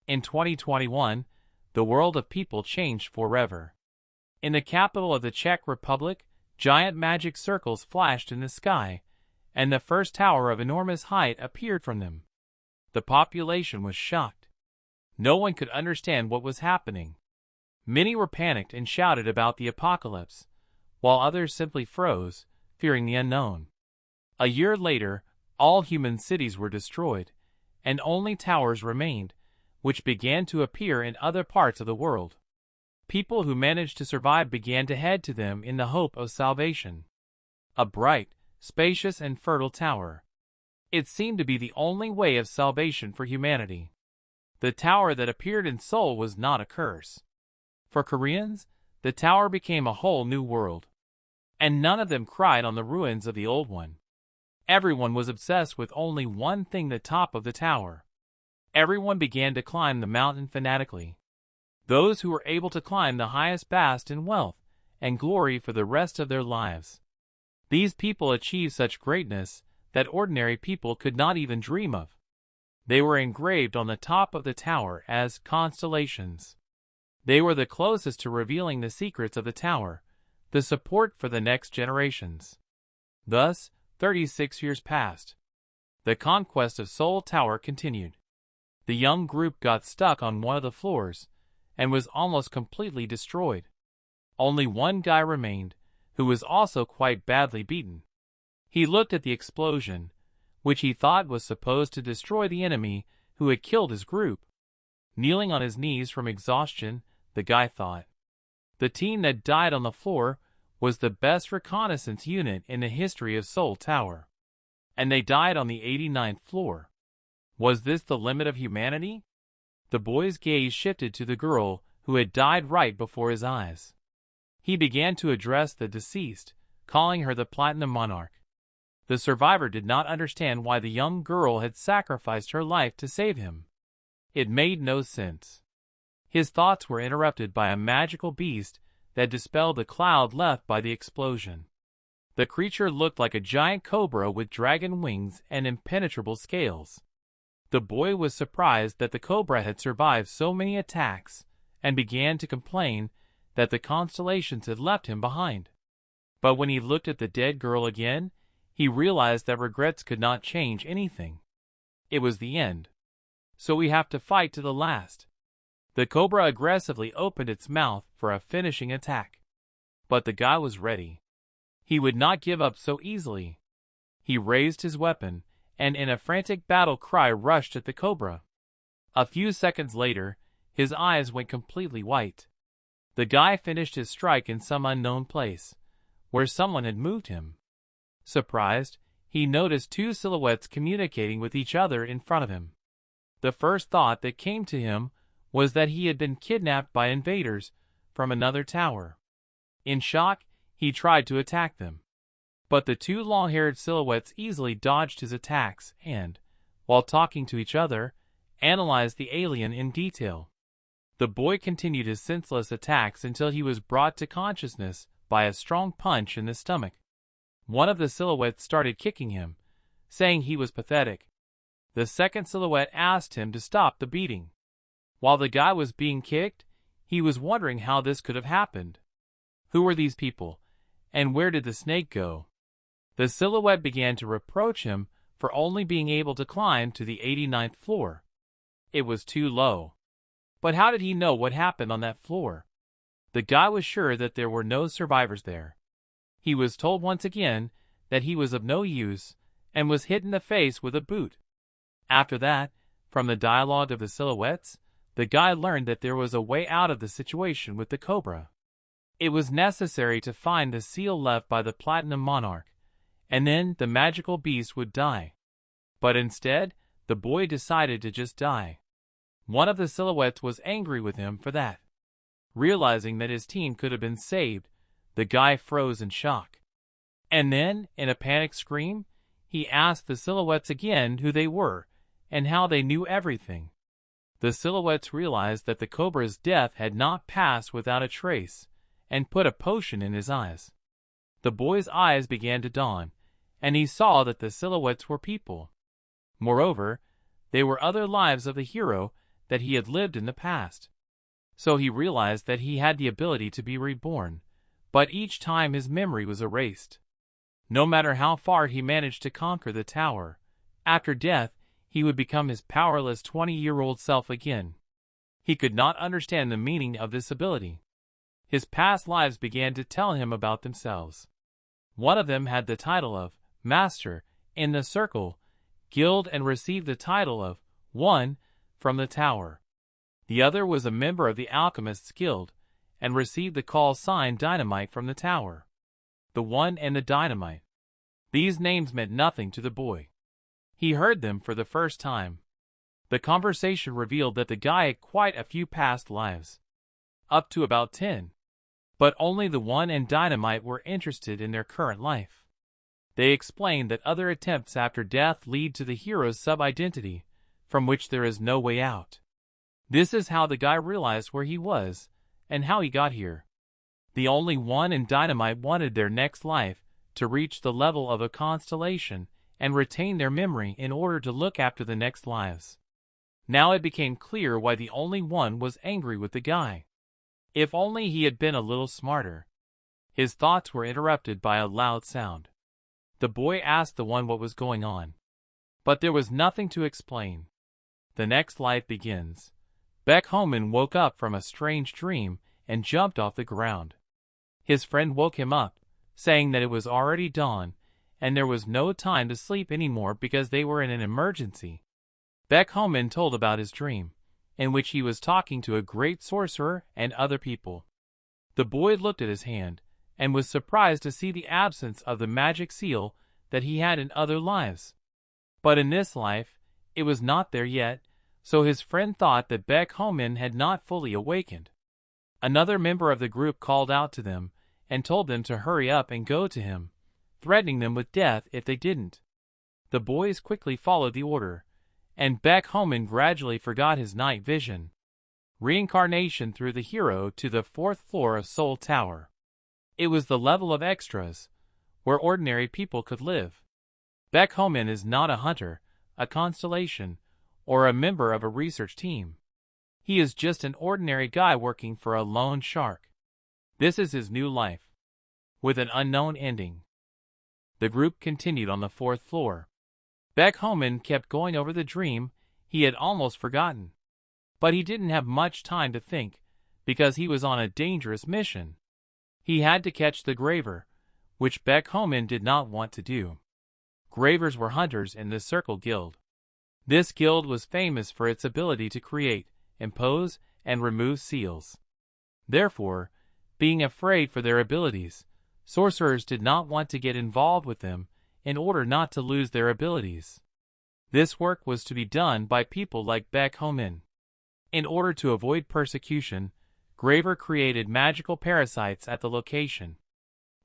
In 2021, the world of people changed forever. In the capital of the Czech Republic, giant magic circles flashed in the sky, and the first tower of enormous height appeared from them. The population was shocked. No one could understand what was happening. Many were panicked and shouted about the apocalypse, while others simply froze, fearing the unknown. A year later, all human cities were destroyed, and only towers remained, which began to appear in other parts of the world. People who managed to survive began to head to them in the hope of salvation. A bright, spacious and fertile tower. It seemed to be the only way of salvation for humanity. The tower that appeared in Seoul was not a curse. For Koreans, the tower became a whole new world. And none of them cried on the ruins of the old one. Everyone was obsessed with only one thing: the top of the tower. Everyone began to climb the mountain fanatically. Those who were able to climb the highest basked in wealth and glory for the rest of their lives. These people achieved such greatness that ordinary people could not even dream of. They were engraved on the top of the tower as Constellations. They were the closest to revealing the secrets of the tower, the support for the next generations. Thus, 36 years passed. The conquest of Seoul Tower continued. The young group got stuck on one of the floors and was almost completely destroyed. Only one guy remained, who was also quite badly beaten. He looked at the explosion, which he thought was supposed to destroy the enemy who had killed his group. Kneeling on his knees from exhaustion, the guy thought. The team that died on the floor was the best reconnaissance unit in the history of Seoul Tower. And they died on the 89th floor. Was this the limit of humanity? The boy's gaze shifted to the girl who had died right before his eyes. He began to address the deceased, calling her the Platinum Monarch. The survivor did not understand why the young girl had sacrificed her life to save him. It made no sense. His thoughts were interrupted by a magical beast that dispelled the cloud left by the explosion. The creature looked like a giant cobra with dragon wings and impenetrable scales. The boy was surprised that the cobra had survived so many attacks and began to complain that the Constellations had left him behind. But when he looked at the dead girl again, he realized that regrets could not change anything. It was the end. So we have to fight to the last. The cobra aggressively opened its mouth for a finishing attack. But the guy was ready. He would not give up so easily. He raised his weapon, and in a frantic battle cry rushed at the cobra. A few seconds later, his eyes went completely white. The guy finished his strike in some unknown place, where someone had moved him. Surprised, he noticed two silhouettes communicating with each other in front of him. The first thought that came to him was that he had been kidnapped by invaders from another tower. In shock, he tried to attack them. But the two long-haired silhouettes easily dodged his attacks and, while talking to each other, analyzed the alien in detail. The boy continued his senseless attacks until he was brought to consciousness by a strong punch in the stomach. One of the silhouettes started kicking him, saying he was pathetic. The second silhouette asked him to stop the beating. While the guy was being kicked, he was wondering how this could have happened. Who were these people, and where did the snake go? The silhouette began to reproach him for only being able to climb to the 89th floor. It was too low. But how did he know what happened on that floor? The guy was sure that there were no survivors there. He was told once again that he was of no use and was hit in the face with a boot. After that, from the dialogue of the silhouettes, the guy learned that there was a way out of the situation with the cobra. It was necessary to find the seal left by the Platinum Monarch, and then the magical beast would die. But instead, the boy decided to just die. One of the silhouettes was angry with him for that. Realizing that his team could have been saved, the guy froze in shock. And then, in a panicked scream, he asked the silhouettes again who they were and how they knew everything. The silhouettes realized that the cobra's death had not passed without a trace and put a potion in his eyes. The boy's eyes began to dawn, and he saw that the silhouettes were people. Moreover, they were other lives of the hero that he had lived in the past. So he realized that he had the ability to be reborn, but each time his memory was erased. No matter how far he managed to conquer the tower, after death he would become his powerless 20-year-old self again. He could not understand the meaning of this ability. His past lives began to tell him about themselves. One of them had the title of Master in the Circle Guild and received the title of One from the Tower. The other was a member of the Alchemists Guild and received the call sign Dynamite from the Tower. The One and the Dynamite. These names meant nothing to the boy. He heard them for the first time. The conversation revealed that the guy had quite a few past lives. Up to about 10. But only the One and Dynamite were interested in their current life. They explained that other attempts after death lead to the hero's sub-identity, from which there is no way out. This is how the guy realized where he was, and how he got here. The only One and Dynamite wanted their next life to reach the level of a constellation and retain their memory in order to look after the next lives. Now it became clear why the only One was angry with the guy. If only he had been a little smarter. His thoughts were interrupted by a loud sound. The boy asked the One what was going on. But there was nothing to explain. The next life begins. Baek Homan woke up from a strange dream and jumped off the ground. His friend woke him up, saying that it was already dawn, and there was no time to sleep anymore because they were in an emergency. Baek Homan told about his dream, in which he was talking to a great sorcerer and other people. The boy looked at his hand, and was surprised to see the absence of the magic seal that he had in other lives. But in this life, it was not there yet, so his friend thought that Baek Homan had not fully awakened. Another member of the group called out to them, and told them to hurry up and go to him, threatening them with death if they didn't. The boys quickly followed the order, and Baek Homan gradually forgot his night vision. Reincarnation threw the hero to the 4th floor of Seoul Tower. It was the level of extras, where ordinary people could live. Baek Homan is not a hunter, a constellation, or a member of a research team. He is just an ordinary guy working for a loan shark. This is his new life, with an unknown ending. The group continued on the 4th floor. Baek Homan kept going over the dream he had almost forgotten. But he didn't have much time to think, because he was on a dangerous mission. He had to catch the Graver, which Baek Homan did not want to do. Gravers were hunters in the Circle Guild. This guild was famous for its ability to create, impose, and remove seals. Therefore, being afraid for their abilities, sorcerers did not want to get involved with them in order not to lose their abilities. This work was to be done by people like Baek Homan. In order to avoid persecution, Graver created magical parasites at the location.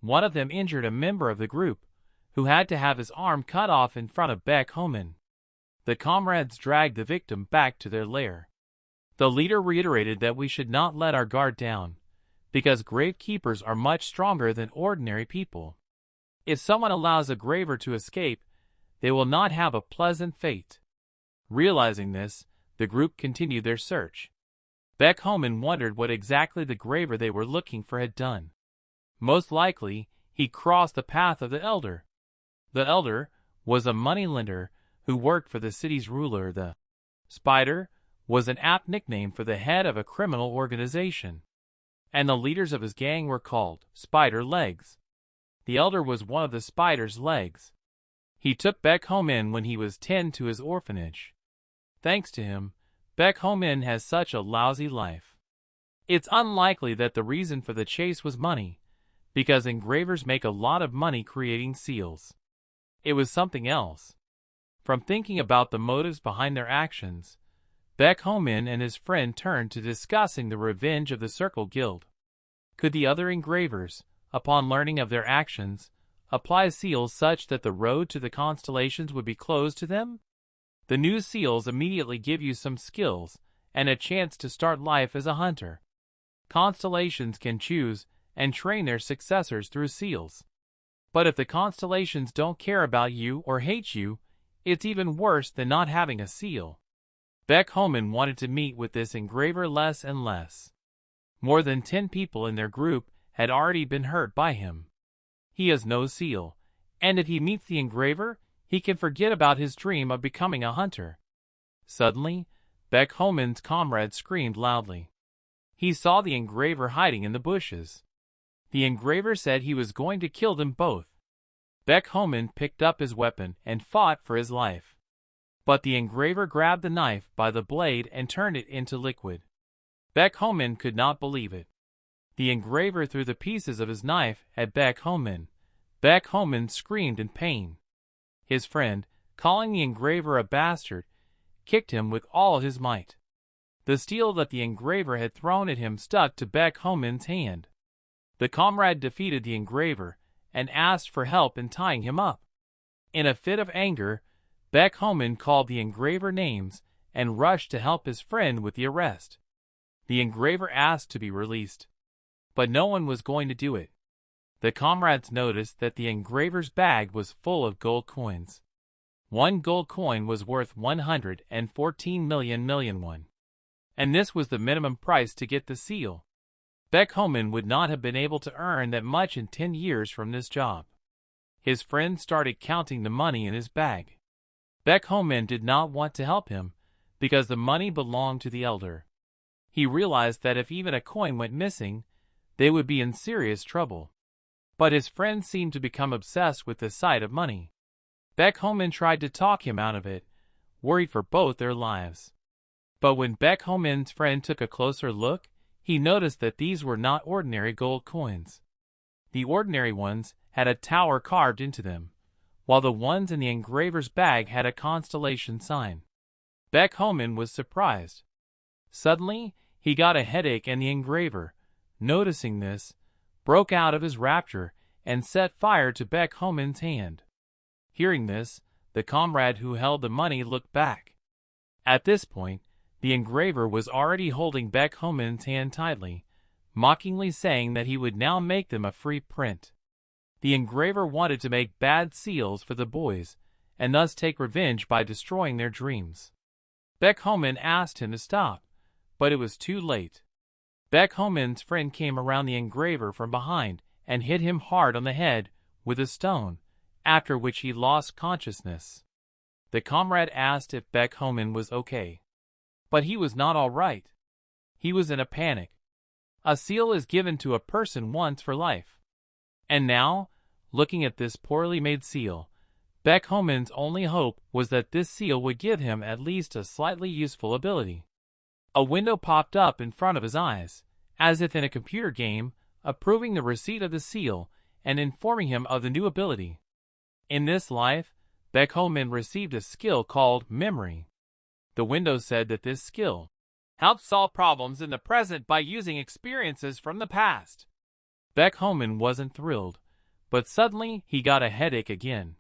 One of them injured a member of the group, who had to have his arm cut off in front of Baek Homan. The comrades dragged the victim back to their lair. The leader reiterated that we should not let our guard down, because gravekeepers are much stronger than ordinary people. If someone allows a graver to escape, they will not have a pleasant fate. Realizing this, the group continued their search. Baek Homan wondered what exactly the graver they were looking for had done. Most likely, he crossed the path of the Elder. The Elder was a moneylender who worked for the city's ruler. The Spider was an apt nickname for the head of a criminal organization, and the leaders of his gang were called Spider Legs. The Elder was one of the Spider's legs. He took Baek Homan when he was 10 to his orphanage. Thanks to him, Baek Homan has such a lousy life. It's unlikely that the reason for the chase was money, because engravers make a lot of money creating seals. It was something else. From thinking about the motives behind their actions, Baek Homan and his friend turned to discussing the revenge of the Circle Guild. Could the other engravers, upon learning of their actions, apply seals such that the road to the constellations would be closed to them? The new seals immediately give you some skills and a chance to start life as a hunter. Constellations can choose and train their successors through seals. But if the constellations don't care about you or hate you, it's even worse than not having a seal. Baek Homan wanted to meet with this engraver less and less. More than 10 people in their group had already been hurt by him. He has no seal, and if he meets the engraver, he can forget about his dream of becoming a hunter. Suddenly, Baek Homan's comrade screamed loudly. He saw the engraver hiding in the bushes. The engraver said he was going to kill them both. Baek Homan picked up his weapon and fought for his life. But the engraver grabbed the knife by the blade and turned it into liquid. Baek Homan could not believe it. The engraver threw the pieces of his knife at Baek Homan. Baek Homan screamed in pain. His friend, calling the engraver a bastard, kicked him with all his might. The steel that the engraver had thrown at him stuck to Baek Homan's hand. The comrade defeated the engraver and asked for help in tying him up. In a fit of anger, Baek Homan called the engraver names and rushed to help his friend with the arrest. The engraver asked to be released, but no one was going to do it. The comrades noticed that the engraver's bag was full of gold coins. One gold coin was worth 114 million won. And this was the minimum price to get the seal. Baek Homan would not have been able to earn that much in 10 years from this job. His friend started counting the money in his bag. Baek Homan did not want to help him, because the money belonged to the elder. He realized that if even a coin went missing, they would be in serious trouble. But his friend seemed to become obsessed with the sight of money. Baek Homan tried to talk him out of it, worried for both their lives. But when Baek Homan's friend took a closer look, he noticed that these were not ordinary gold coins. The ordinary ones had a tower carved into them, while the ones in the engraver's bag had a constellation sign. Baek Homan was surprised. Suddenly, he got a headache, and the engraver, noticing this, broke out of his rapture and set fire to Baek Homan's hand. Hearing this, the comrade who held the money looked back. At this point, the engraver was already holding Baek Homan's hand tightly, mockingly saying that he would now make them a free print. The engraver wanted to make bad seals for the boys, and thus take revenge by destroying their dreams. Baek Homan asked him to stop, but it was too late. Baek Homan's friend came around the engraver from behind and hit him hard on the head with a stone, after which he lost consciousness. The comrade asked if Baek Homan was okay. But he was not all right. He was in a panic. A seal is given to a person once for life. And now, looking at this poorly made seal, Baek Homan's only hope was that this seal would give him at least a slightly useful ability. A window popped up in front of his eyes, as if in a computer game, approving the receipt of the seal and informing him of the new ability. In this life, Baek Homan received a skill called memory. The window said that this skill helps solve problems in the present by using experiences from the past. Baek Homan wasn't thrilled, but suddenly he got a headache again.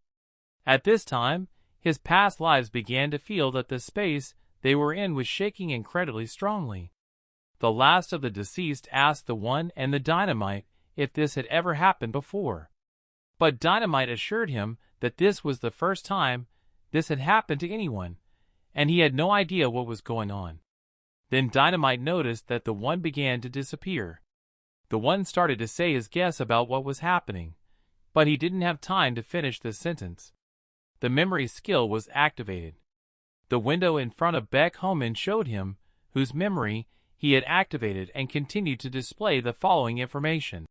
At this time, his past lives began to feel that the space they were in was shaking incredibly strongly. The last of the deceased asked the one and the Dynamite if this had ever happened before. But Dynamite assured him that this was the first time this had happened to anyone, and he had no idea what was going on. Then Dynamite noticed that the one began to disappear. The one started to say his guess about what was happening, but he didn't have time to finish the sentence. The memory skill was activated. The window in front of Baek Homan showed him whose memory he had activated and continued to display the following information.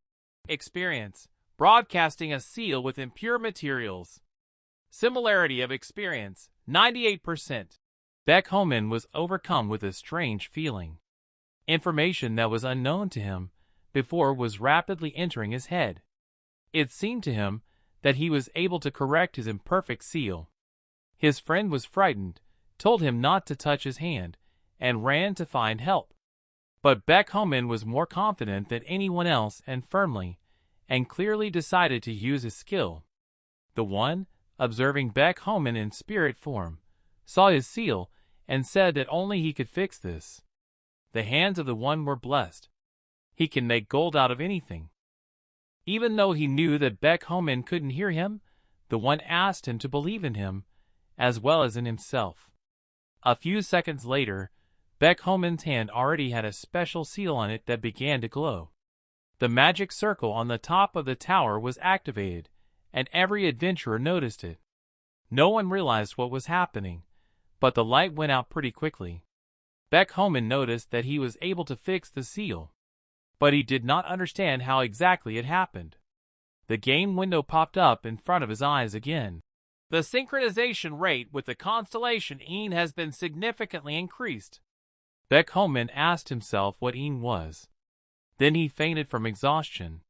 Experience: broadcasting a seal with impure materials. Similarity of experience: 98%. Baek Homan was overcome with a strange feeling. Information that was unknown to him before was rapidly entering his head. It seemed to him that he was able to correct his imperfect seal. His friend was frightened, told him not to touch his hand, and ran to find help. But Baek Homan was more confident than anyone else and firmly and clearly decided to use his skill. The one, observing Baek Homan in spirit form, saw his seal and said that only he could fix this. The hands of the one were blessed. He can make gold out of anything. Even though he knew that Baek Homan couldn't hear him, the one asked him to believe in him, as well as in himself. A few seconds later, Baek Homin's hand already had a special seal on it that began to glow. The magic circle on the top of the tower was activated, and every adventurer noticed it. No one realized what was happening, but the light went out pretty quickly. Baek Homin noticed that he was able to fix the seal, but he did not understand how exactly it happened. The game window popped up in front of his eyes again. The synchronization rate with the constellation Een has been significantly increased. Baek Homin asked himself what Een was. Then he fainted from exhaustion.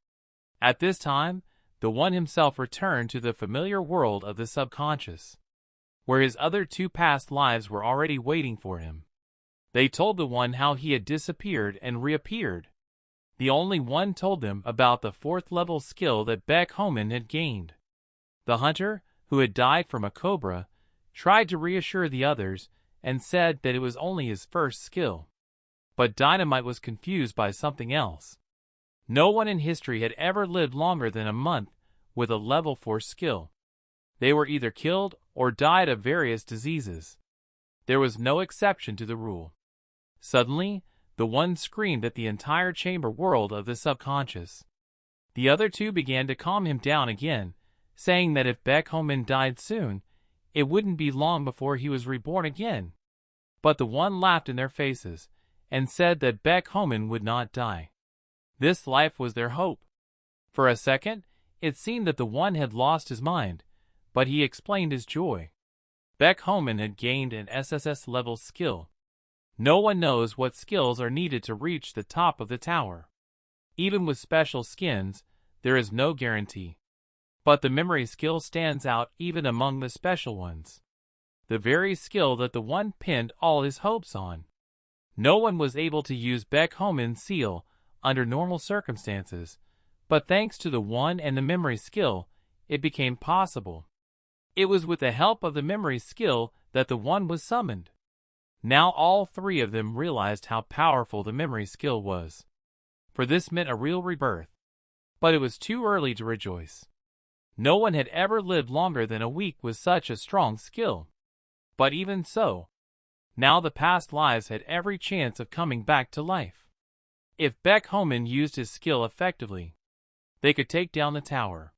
At this time, the One himself returned to the familiar world of the subconscious, where his other two past lives were already waiting for him. They told the One how he had disappeared and reappeared. The only One told them about the 4th level skill that Baek Homin had gained. The hunter, who had died from a cobra, tried to reassure the others and said that it was only his first skill. But Dynamite was confused by something else. No one in history had ever lived longer than a month with a level 4 skill. They were either killed or died of various diseases. There was no exception to the rule. Suddenly, the One screamed at the entire chamber world of the subconscious. The other two began to calm him down again, saying that if Baek Homin died soon, it wouldn't be long before he was reborn again. But the One laughed in their faces and said that Baek Homin would not die. This life was their hope. For a second, it seemed that the One had lost his mind, but he explained his joy. Baek Homin had gained an SSS level skill. No one knows what skills are needed to reach the top of the tower. Even with special skins, there is no guarantee. But the memory skill stands out even among the special ones. The very skill that the One pinned all his hopes on. No one was able to use Baek Homin's seal under normal circumstances, but thanks to the One and the memory skill, it became possible. It was with the help of the memory skill that the One was summoned. Now all three of them realized how powerful the memory skill was. For this meant a real rebirth. But it was too early to rejoice. No one had ever lived longer than a week with such a strong skill. But even so, now the past lives had every chance of coming back to life. If Baek Homin used his skill effectively, they could take down the tower.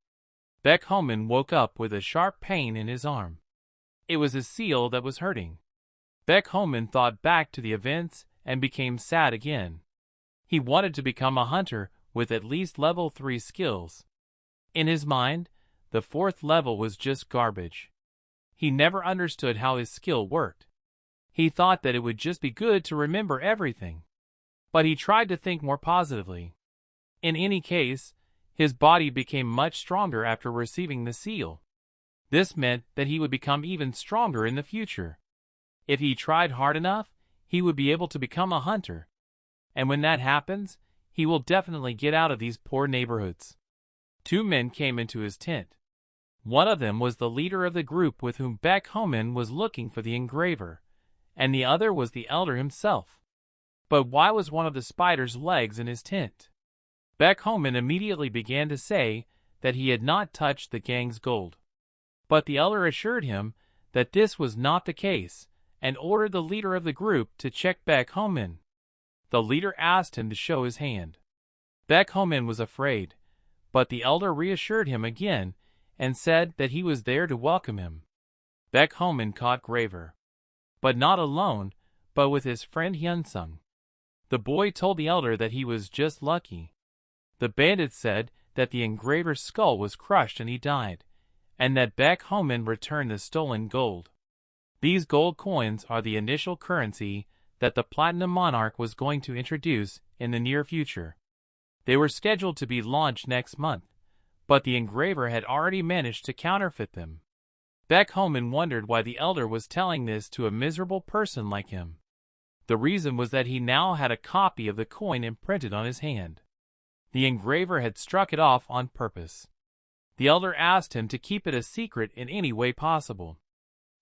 Baek Homin woke up with a sharp pain in his arm. It was his seal that was hurting. Baek Homin thought back to the events and became sad again. He wanted to become a hunter with at least level 3 skills. In his mind, the 4th level was just garbage. He never understood how his skill worked. He thought that it would just be good to remember everything. But he tried to think more positively. In any case, his body became much stronger after receiving the seal. This meant that he would become even stronger in the future. If he tried hard enough, he would be able to become a hunter. And when that happens, he will definitely get out of these poor neighborhoods. 2 men came into his tent. One of them was the leader of the group with whom Baek Homin was looking for the engraver, and the other was the elder himself. But why was one of the spider's legs in his tent? Baek Homin immediately began to say that he had not touched the gang's gold. But the elder assured him that this was not the case, and ordered the leader of the group to check Baek Homin. The leader asked him to show his hand. Baek Homin was afraid, but the elder reassured him again and said that he was there to welcome him. Baek Homin caught Graver. But not alone, but with his friend Hyunsung. The boy told the elder that he was just lucky. The bandit said that the engraver's skull was crushed and he died, and that Baek Homin returned the stolen gold. These gold coins are the initial currency that the Platinum Monarch was going to introduce in the near future. They were scheduled to be launched next month, but the engraver had already managed to counterfeit them. Baek Homin wondered why the elder was telling this to a miserable person like him. The reason was that he now had a copy of the coin imprinted on his hand. The engraver had struck it off on purpose. The elder asked him to keep it a secret in any way possible.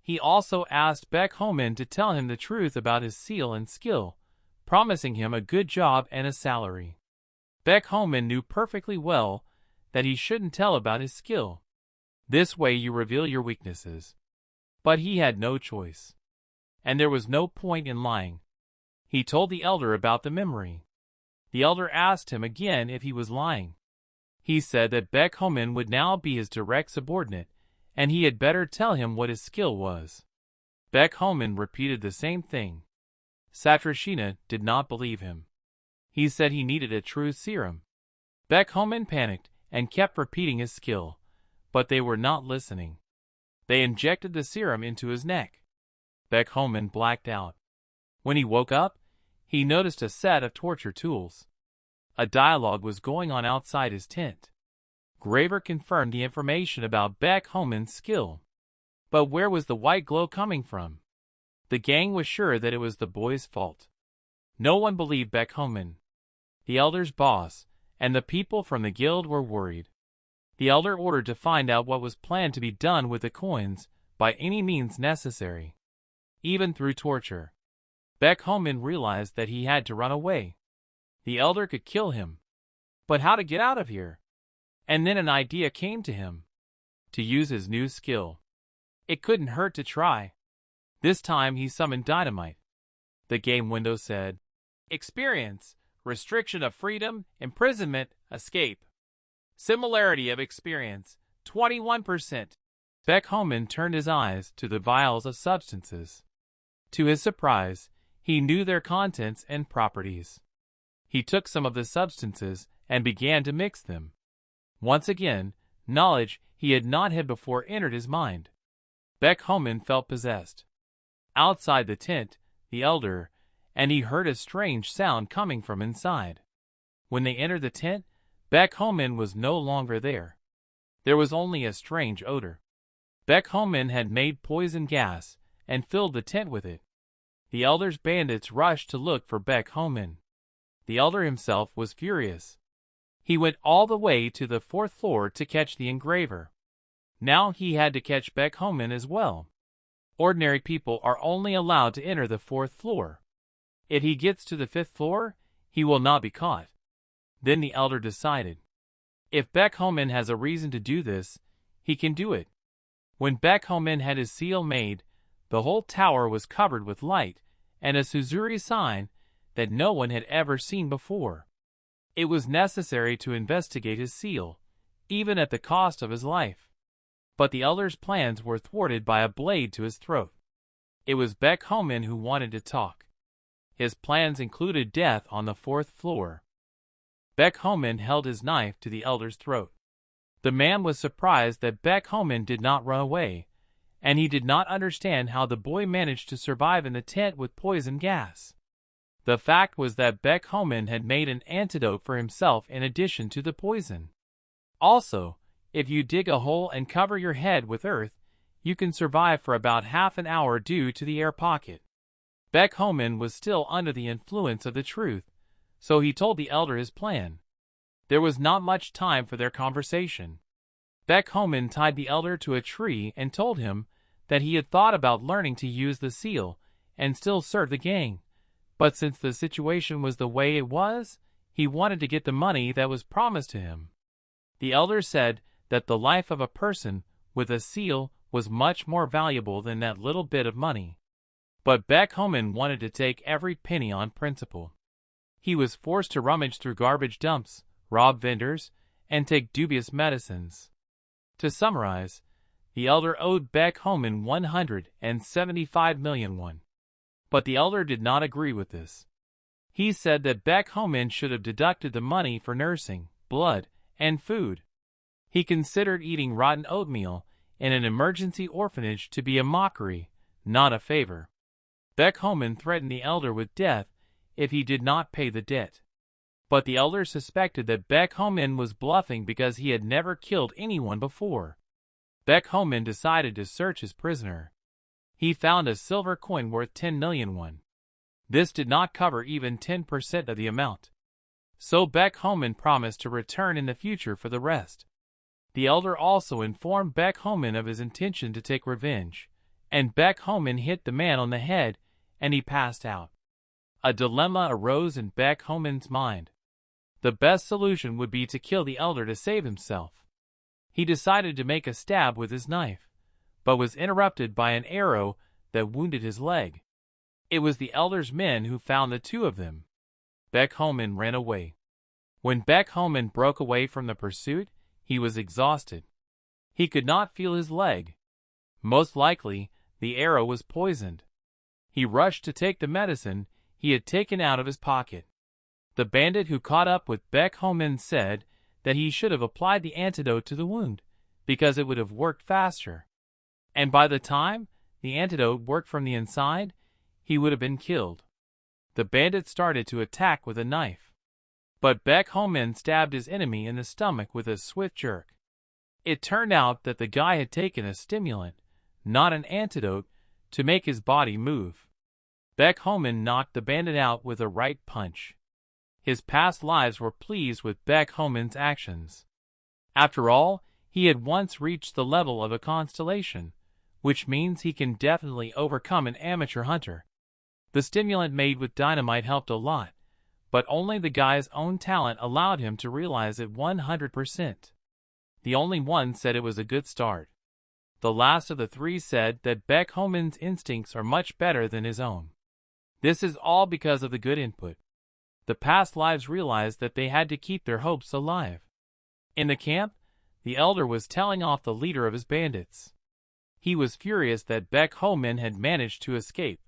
He also asked Baek Homin to tell him the truth about his seal and skill, promising him a good job and a salary. Baek Homin knew perfectly well that he shouldn't tell about his skill. This way you reveal your weaknesses. But he had no choice. and there was no point in lying. He told the elder about the memory. The elder asked him again if he was lying. He said that Baek Homin would now be his direct subordinate, and he had better tell him what his skill was. Baek Homin repeated the same thing. Satrashina did not believe him. He said he needed a true serum. Baek Homin panicked and kept repeating his skill, but they were not listening. They injected the serum into his neck. Baek Homin blacked out. When he woke up, he noticed a set of torture tools. A dialogue was going on outside his tent. Graver confirmed the information about Baek Homin's skill. But where was the white glow coming from? The gang was sure that it was the boy's fault. No one believed Baek Homin. The elder's boss and the people from the guild were worried. The elder ordered to find out what was planned to be done with the coins by any means necessary, even through torture. Baek Homin realized that he had to run away. The elder could kill him. But how to get out of here? And then an idea came to him. To use his new skill. It couldn't hurt to try. This time he summoned dynamite. The game window said, "Experience, restriction of freedom, imprisonment, escape. Similarity of experience, 21%. Baek Homin turned his eyes to the vials of substances. To his surprise, he knew their contents and properties. He took some of the substances and began to mix them. Once again, knowledge he had not had before entered his mind. Baek Homin felt possessed. Outside the tent, the elder, and he heard a strange sound coming from inside. When they entered the tent, Baek Homin was no longer there. There was only a strange odor. Baek Homin had made poison gas and filled the tent with it. The elder's bandits rushed to look for Baek Homin. The elder himself was furious. He went all the way to the 4th floor to catch the engraver. Now he had to catch Baek Homin as well. Ordinary people are only allowed to enter the 4th floor. If he gets to the 5th floor, he will not be caught. Then the elder decided. If Baek Homin has a reason to do this, he can do it. When Baek Homin had his seal made, the whole tower was covered with light and a Suzuri sign that no one had ever seen before. It was necessary to investigate his seal, even at the cost of his life. But the elder's plans were thwarted by a blade to his throat. It was Baek Homin who wanted to talk. His plans included death on the 4th floor. Baek Homin held his knife to the elder's throat. The man was surprised that Baek Homin did not run away, and he did not understand how the boy managed to survive in the tent with poison gas. The fact was that Baek Homin had made an antidote for himself in addition to the poison. Also, if you dig a hole and cover your head with earth, you can survive for about half an hour due to the air pocket. Baek Homin was still under the influence of the truth, so he told the elder his plan. There was not much time for their conversation. Baek Homin tied the elder to a tree and told him that he had thought about learning to use the seal and still serve the gang. But since the situation was the way it was, he wanted to get the money that was promised to him. The elder said that the life of a person with a seal was much more valuable than that little bit of money. But Baek Homin wanted to take every penny on principle. He was forced to rummage through garbage dumps, rob vendors, and take dubious medicines. To summarize, the elder owed Baek Homin 175 million won. But the elder did not agree with this. He said that Baek Homin should have deducted the money for nursing, blood, and food. He considered eating rotten oatmeal in an emergency orphanage to be a mockery, not a favor. Baek Homin threatened the elder with death if he did not pay the debt. But the elder suspected that Baek Homin was bluffing because he had never killed anyone before. Baek Homin decided to search his prisoner. He found a silver coin worth 10 million won. This did not cover even 10% of the amount. So Baek Homin promised to return in the future for the rest. The elder also informed Baek Homin of his intention to take revenge, and Baek Homin hit the man on the head and he passed out. A dilemma arose in Baek Homin's mind. The best solution would be to kill the elder to save himself. He decided to make a stab with his knife, but was interrupted by an arrow that wounded his leg. It was the elder's men who found the two of them. Baek Homin ran away. When Baek Homin broke away from the pursuit, he was exhausted. He could not feel his leg. Most likely, the arrow was poisoned. He rushed to take the medicine he had taken out of his pocket. The bandit who caught up with Baek Homin said that he should have applied the antidote to the wound, because it would have worked faster. And by the time the antidote worked from the inside, he would have been killed. The bandit started to attack with a knife. But Baek Homin stabbed his enemy in the stomach with a swift jerk. It turned out that the guy had taken a stimulant, not an antidote, to make his body move. Baek Homin knocked the bandit out with a right punch. His past lives were pleased with Baek Homin's actions. After all, he had once reached the level of a constellation, which means he can definitely overcome an amateur hunter. The stimulant made with dynamite helped a lot, but only the guy's own talent allowed him to realize it 100%. The only one said it was a good start. The last of the three said that Baek Homin's instincts are much better than his own. This is all because of the good input. The past lives realized that they had to keep their hopes alive. In the camp, the elder was telling off the leader of his bandits. He was furious that Baek Homin had managed to escape.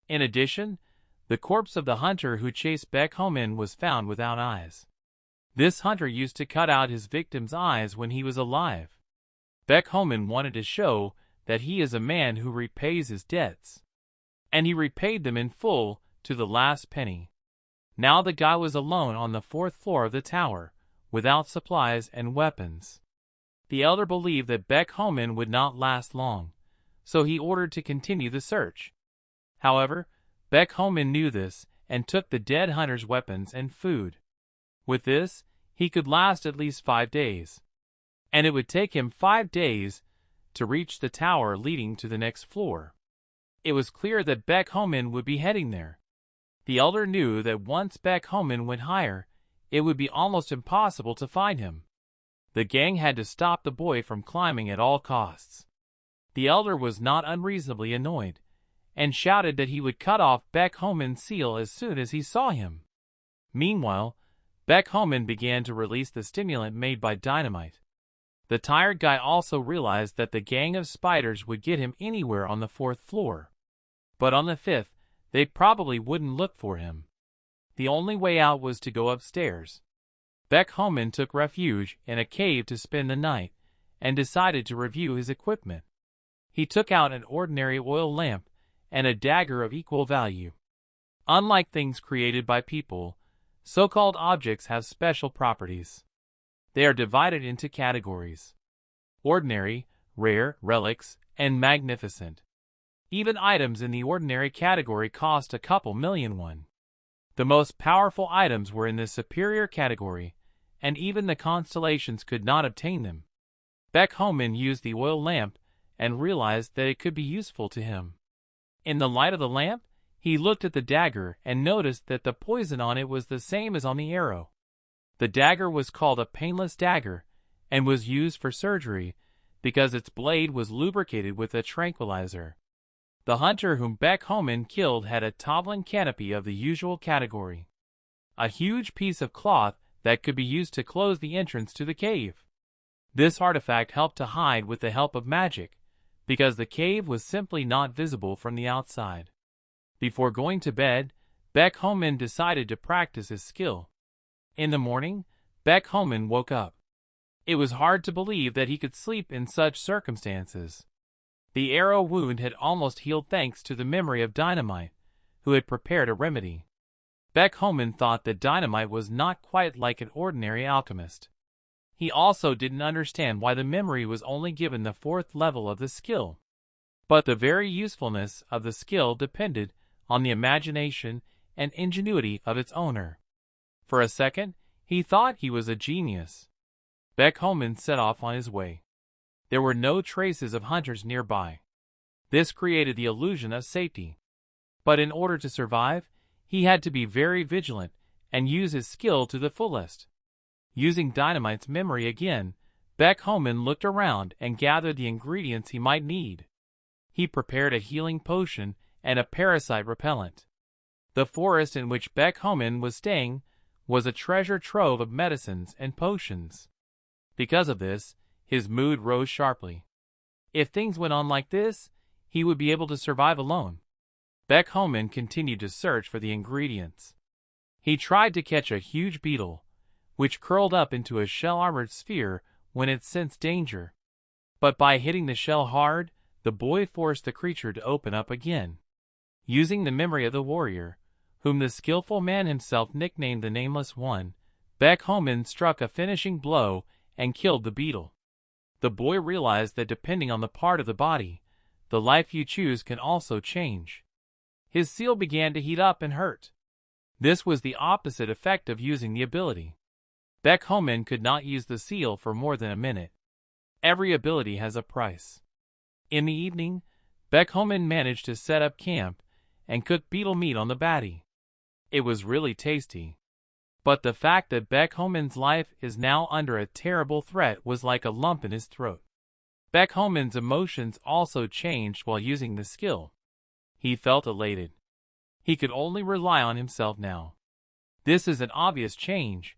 In addition, the corpse of the hunter who chased Baek Homin was found without eyes. This hunter used to cut out his victim's eyes when he was alive. Baek Homin wanted to show that he is a man who repays his debts. And he repaid them in full to the last penny. Now the guy was alone on the 4th floor of the tower, without supplies and weapons. The elder believed that Baek Homin would not last long, so he ordered to continue the search. However, Baek Homin knew this and took the dead hunter's weapons and food. With this, he could last at least 5 days. And it would take him 5 days to reach the tower leading to the next floor. It was clear that Baek Homin would be heading there. The elder knew that once Baek Homin went higher, it would be almost impossible to find him. The gang had to stop the boy from climbing at all costs. The elder was not unreasonably annoyed, and shouted that he would cut off Baek Homin's seal as soon as he saw him. Meanwhile, Baek Homin began to release the stimulant made by dynamite. The tired guy also realized that the gang of spiders would get him anywhere on the 4th floor. But on the 5th, they probably wouldn't look for him. The only way out was to go upstairs. Baek Homin took refuge in a cave to spend the night, and decided to review his equipment. He took out an ordinary oil lamp and a dagger of equal value. Unlike things created by people, so-called objects have special properties. They are divided into categories: ordinary, rare, relics, and magnificent. Even items in the ordinary category cost a couple million won. The most powerful items were in the superior category, and even the Constellations could not obtain them. Baek Homin used the oil lamp and realized that it could be useful to him. In the light of the lamp, he looked at the dagger and noticed that the poison on it was the same as on the arrow. The dagger was called a painless dagger and was used for surgery because its blade was lubricated with a tranquilizer. The hunter whom Baek Homin killed had a toppling canopy of the usual category, a huge piece of cloth that could be used to close the entrance to the cave. This artifact helped to hide with the help of magic, because the cave was simply not visible from the outside. Before going to bed, Baek Homin decided to practice his skill. In the morning, Baek Homin woke up. It was hard to believe that he could sleep in such circumstances. The arrow wound had almost healed thanks to the memory of Dynamite, who had prepared a remedy. Baek Homin thought that Dynamite was not quite like an ordinary alchemist. He also didn't understand why the memory was only given the 4th level of the skill. But the very usefulness of the skill depended on the imagination and ingenuity of its owner. For a second, he thought he was a genius. Baek Homin set off on his way. There were no traces of hunters nearby. This created the illusion of safety. But in order to survive, he had to be very vigilant and use his skill to the fullest. Using Dynamite's memory again, Baek Homin looked around and gathered the ingredients he might need. He prepared a healing potion and a parasite repellent. The forest in which Baek Homin was staying was a treasure trove of medicines and potions. Because of this, his mood rose sharply. If things went on like this, he would be able to survive alone. Baek Homin continued to search for the ingredients. He tried to catch a huge beetle, which curled up into a shell-armored sphere when it sensed danger. But by hitting the shell hard, the boy forced the creature to open up again. Using the memory of the warrior, whom the skillful man himself nicknamed the Nameless One, Baek Homin struck a finishing blow and killed the beetle. The boy realized that depending on the part of the body, the life you choose can also change. His seal began to heat up and hurt. This was the opposite effect of using the ability. Baek Homin could not use the seal for more than a minute. Every ability has a price. In the evening, Baek Homin managed to set up camp and cook beetle meat on the battey. It was really tasty. But the fact that Baek Homin's life is now under a terrible threat was like a lump in his throat. Baek Homin's emotions also changed while using the skill. He felt elated. He could only rely on himself now. This is an obvious change,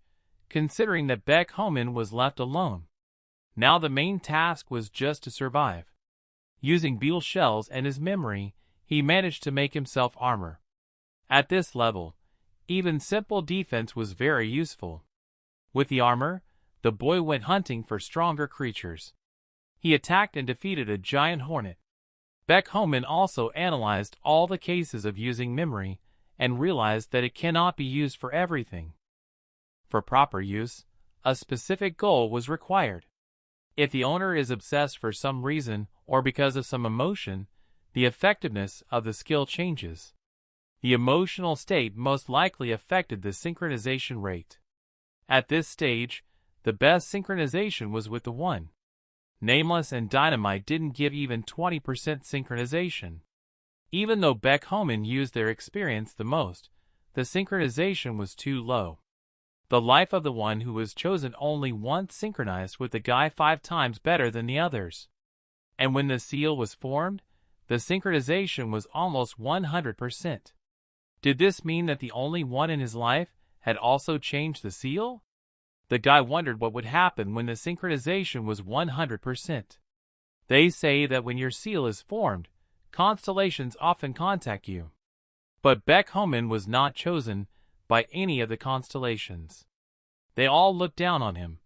considering that Baek Homin was left alone. Now the main task was just to survive. Using beetle shells and his memory, he managed to make himself armor. At this level, even simple defense was very useful. With the armor, the boy went hunting for stronger creatures. He attacked and defeated a giant hornet. Baek Homin also analyzed all the cases of using memory and realized that it cannot be used for everything. For proper use, a specific goal was required. If the owner is obsessed for some reason or because of some emotion, the effectiveness of the skill changes. The emotional state most likely affected the synchronization rate. At this stage, the best synchronization was with the One. Nameless and Dynamite didn't give even 20% synchronization. Even though Baek Homin used their experience the most, the synchronization was too low. The life of the one who was chosen only once synchronized with the guy 5 times better than the others. And when the seal was formed, the synchronization was almost 100%. Did this mean that the only one in his life had also changed the seal? The guy wondered what would happen when the synchronization was 100%. They say that when your seal is formed, constellations often contact you. But Baek Homin was not chosen by any of the constellations. They all looked down on him,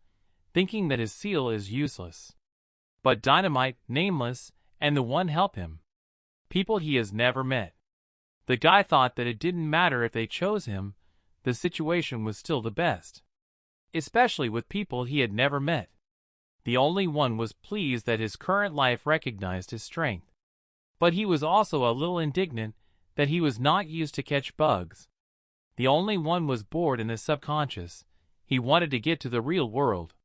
thinking that his seal is useless. But Dynamite, Nameless, and the One help him. People he has never met. The guy thought that it didn't matter if they chose him, the situation was still the best. Especially with people he had never met. The only one was pleased that his current life recognized his strength. But he was also a little indignant that he was not used to catch bugs. The only one was bored in the subconscious. He wanted to get to the real world.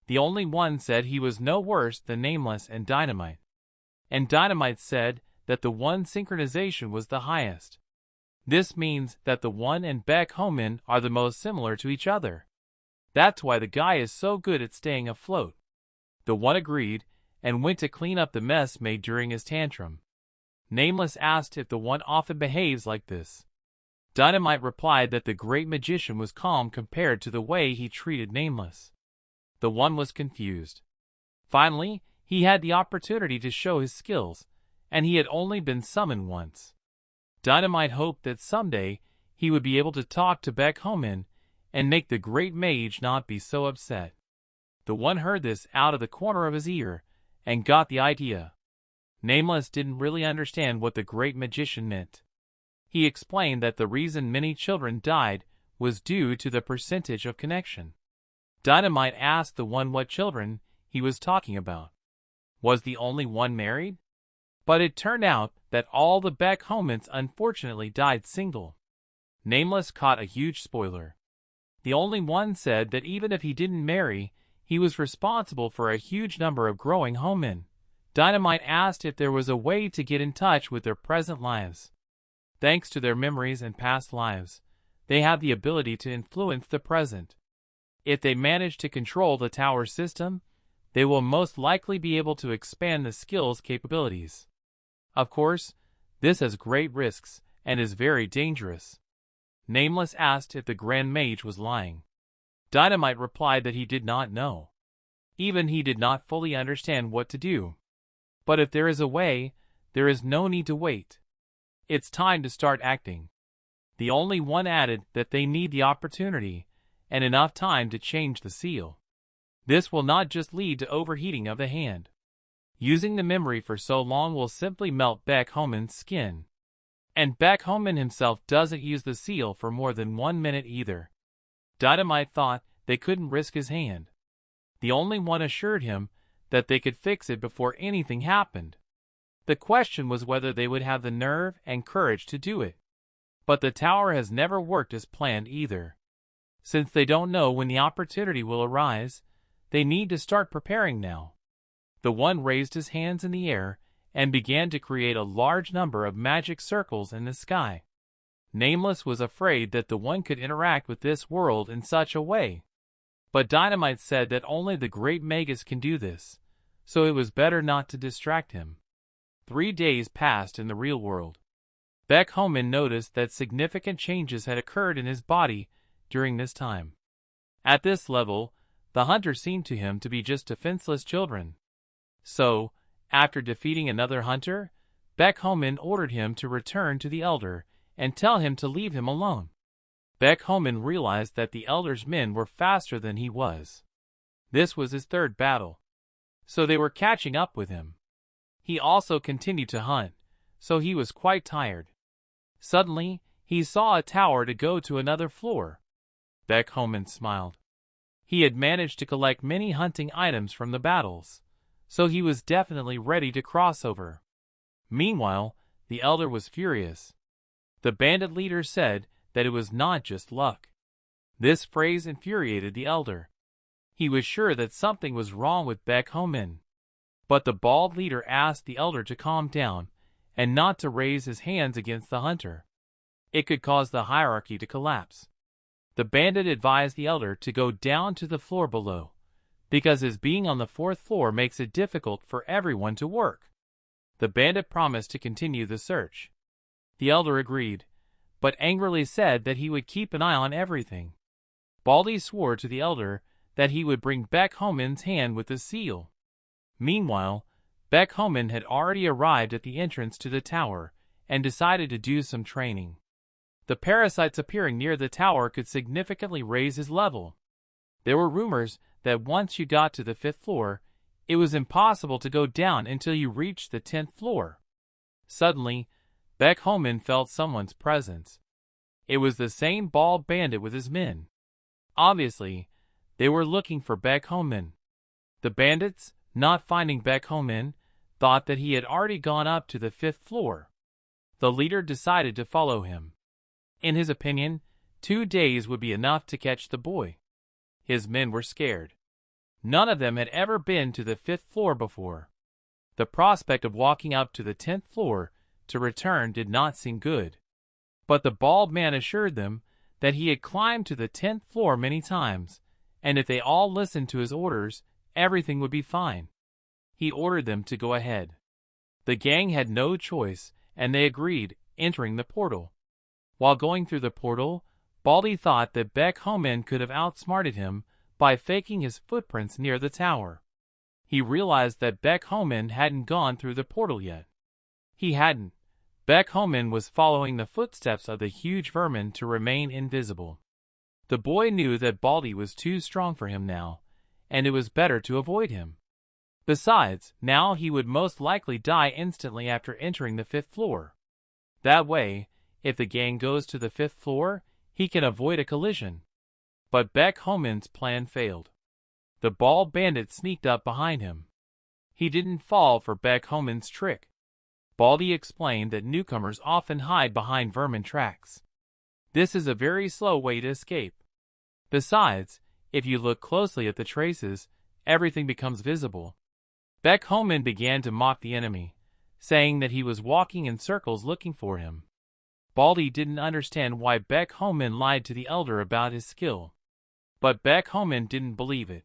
The only one said he was no worse than Nameless and Dynamite. And Dynamite said that the One synchronization was the highest. This means that the One and Baek Homin are the most similar to each other. That's why the guy is so good at staying afloat. The One agreed and went to clean up the mess made during his tantrum. Nameless asked if the One often behaves like this. Dynamite replied that the great magician was calm compared to the way he treated Nameless. The One was confused. Finally, he had the opportunity to show his skills, and he had only been summoned once. Dynamite hoped that someday he would be able to talk to Baek Homin and make the great mage not be so upset. The One heard this out of the corner of his ear and got the idea. Nameless didn't really understand what the great magician meant. He explained that the reason many children died was due to the percentage of connection. Dynamite asked the One what children he was talking about. Was the only one married? But it turned out that all the Baek Homins unfortunately died single. Nameless caught a huge spoiler. The only one said that even if he didn't marry, he was responsible for a huge number of growing Homin. Dynamite asked if there was a way to get in touch with their present lives. Thanks to their memories and past lives, they have the ability to influence the present. If they manage to control the tower system, they will most likely be able to expand the skill's capabilities. Of course, This has great risks and is very dangerous. Nameless asked if the Grand Mage was lying. Dynamite replied that he did not know. Even he did not fully understand what to do. But if there is a way, there is no need to wait. It's time to start acting. The only one added that they need the opportunity and enough time to change the seal. This will not just lead to overheating of the hand. Using the memory for so long will simply melt Baek Homan's skin. And Baek Homan himself doesn't use the seal for more than 1 minute either. Dynamite thought they couldn't risk his hand. The only one assured him that they could fix it before anything happened. The question was whether they would have the nerve and courage to do it. But the tower has never worked as planned either. Since they don't know when the opportunity will arise, they need to start preparing now. The one raised his hands in the air and began to create a large number of magic circles in the sky. Nameless was afraid that the one could interact with this world in such a way. But Dynamite said that only the great Magus can do this, so it was better not to distract him. 3 days passed in the real world. Baek Homan noticed that significant changes had occurred in his body during this time. At this level, the hunters seemed to him to be just defenseless children. So, after defeating another hunter, Baek Homan ordered him to return to the elder and tell him to leave him alone. Baek Homan realized that the elder's men were faster than he was. This was his third battle, so they were catching up with him. He also continued to hunt, so he was quite tired. Suddenly, he saw a tower to go to another floor. Baek Homan smiled. He had managed to collect many hunting items from the battles, so he was definitely ready to cross over. Meanwhile, the elder was furious. The bandit leader said that it was not just luck. This phrase infuriated the elder. He was sure that something was wrong with Baek Homan. But the bald leader asked the elder to calm down and not to raise his hands against the hunter. It could cause the hierarchy to collapse. The bandit advised the elder to go down to the floor below, because his being on the 4th floor makes it difficult for everyone to work. The bandit promised to continue the search. The elder agreed, but angrily said that he would keep an eye on everything. Baldy swore to the elder that he would bring Baek Homan's hand with the seal. Meanwhile, Baek Homan had already arrived at the entrance to the tower and decided to do some training. The parasites appearing near the tower could significantly raise his level. There were rumors that once you got to the 5th floor, it was impossible to go down until you reached the 10th floor. Suddenly, Baek Homan felt someone's presence. It was the same bald bandit with his men. Obviously, they were looking for Baek Homan. The bandits, not finding Baek Homan, thought that he had already gone up to the 5th floor. The leader decided to follow him. In his opinion, 2 days would be enough to catch the boy. His men were scared. None of them had ever been to the 5th floor before. The prospect of walking up to the 10th floor to return did not seem good. But the bald man assured them that he had climbed to the 10th floor many times, and if they all listened to his orders, everything would be fine. He ordered them to go ahead. The gang had no choice, and they agreed, entering the portal. While going through the portal, Baldy thought that Baek Homan could have outsmarted him by faking his footprints near the tower. He realized that Baek Homan hadn't gone through the portal yet. He hadn't. Baek Homan was following the footsteps of the huge vermin to remain invisible. The boy knew that Baldy was too strong for him now, and it was better to avoid him. Besides, now he would most likely die instantly after entering the 5th floor. That way, if the gang goes to the 5th floor, he can avoid a collision. But Baek Homan's plan failed. The bald bandit sneaked up behind him. He didn't fall for Baek Homan's trick. Baldy explained that newcomers often hide behind vermin tracks. This is a very slow way to escape. Besides, if you look closely at the traces, everything becomes visible. Baek Homan began to mock the enemy, saying that he was walking in circles looking for him. Baldy didn't understand why Baek Homan lied to the elder about his skill. But Baek Homan didn't believe it.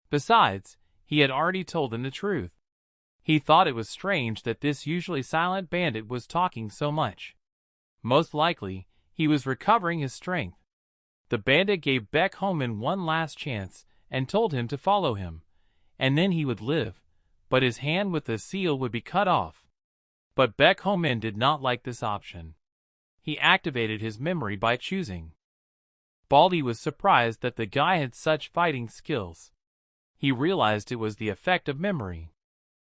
Besides, he had already told him the truth. He thought it was strange that this usually silent bandit was talking so much. Most likely, he was recovering his strength. The bandit gave Baek Homan one last chance and told him to follow him, and then he would live, but his hand with the seal would be cut off. But Baek Homan did not like this option. He activated his memory by choosing. Baldy was surprised that the guy had such fighting skills. He realized it was the effect of memory.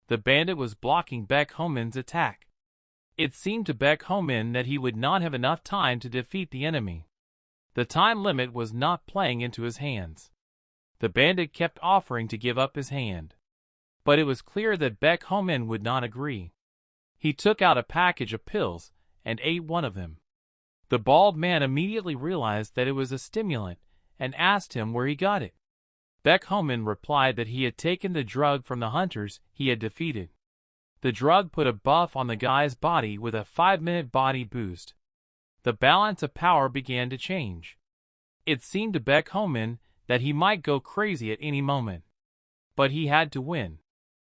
The bandit was blocking Baek Homan's attack. It seemed to Baek Homan that he would not have enough time to defeat the enemy. The time limit was not playing into his hands. The bandit kept offering to give up his hand. But it was clear that Baek Homan would not agree. He took out a package of pills and ate one of them. The bald man immediately realized that it was a stimulant and asked him where he got it. Baek Homan replied that he had taken the drug from the hunters he had defeated. The drug put a buff on the guy's body with a 5-minute body boost. The balance of power began to change. It seemed to Baek Homan that he might go crazy at any moment. But he had to win.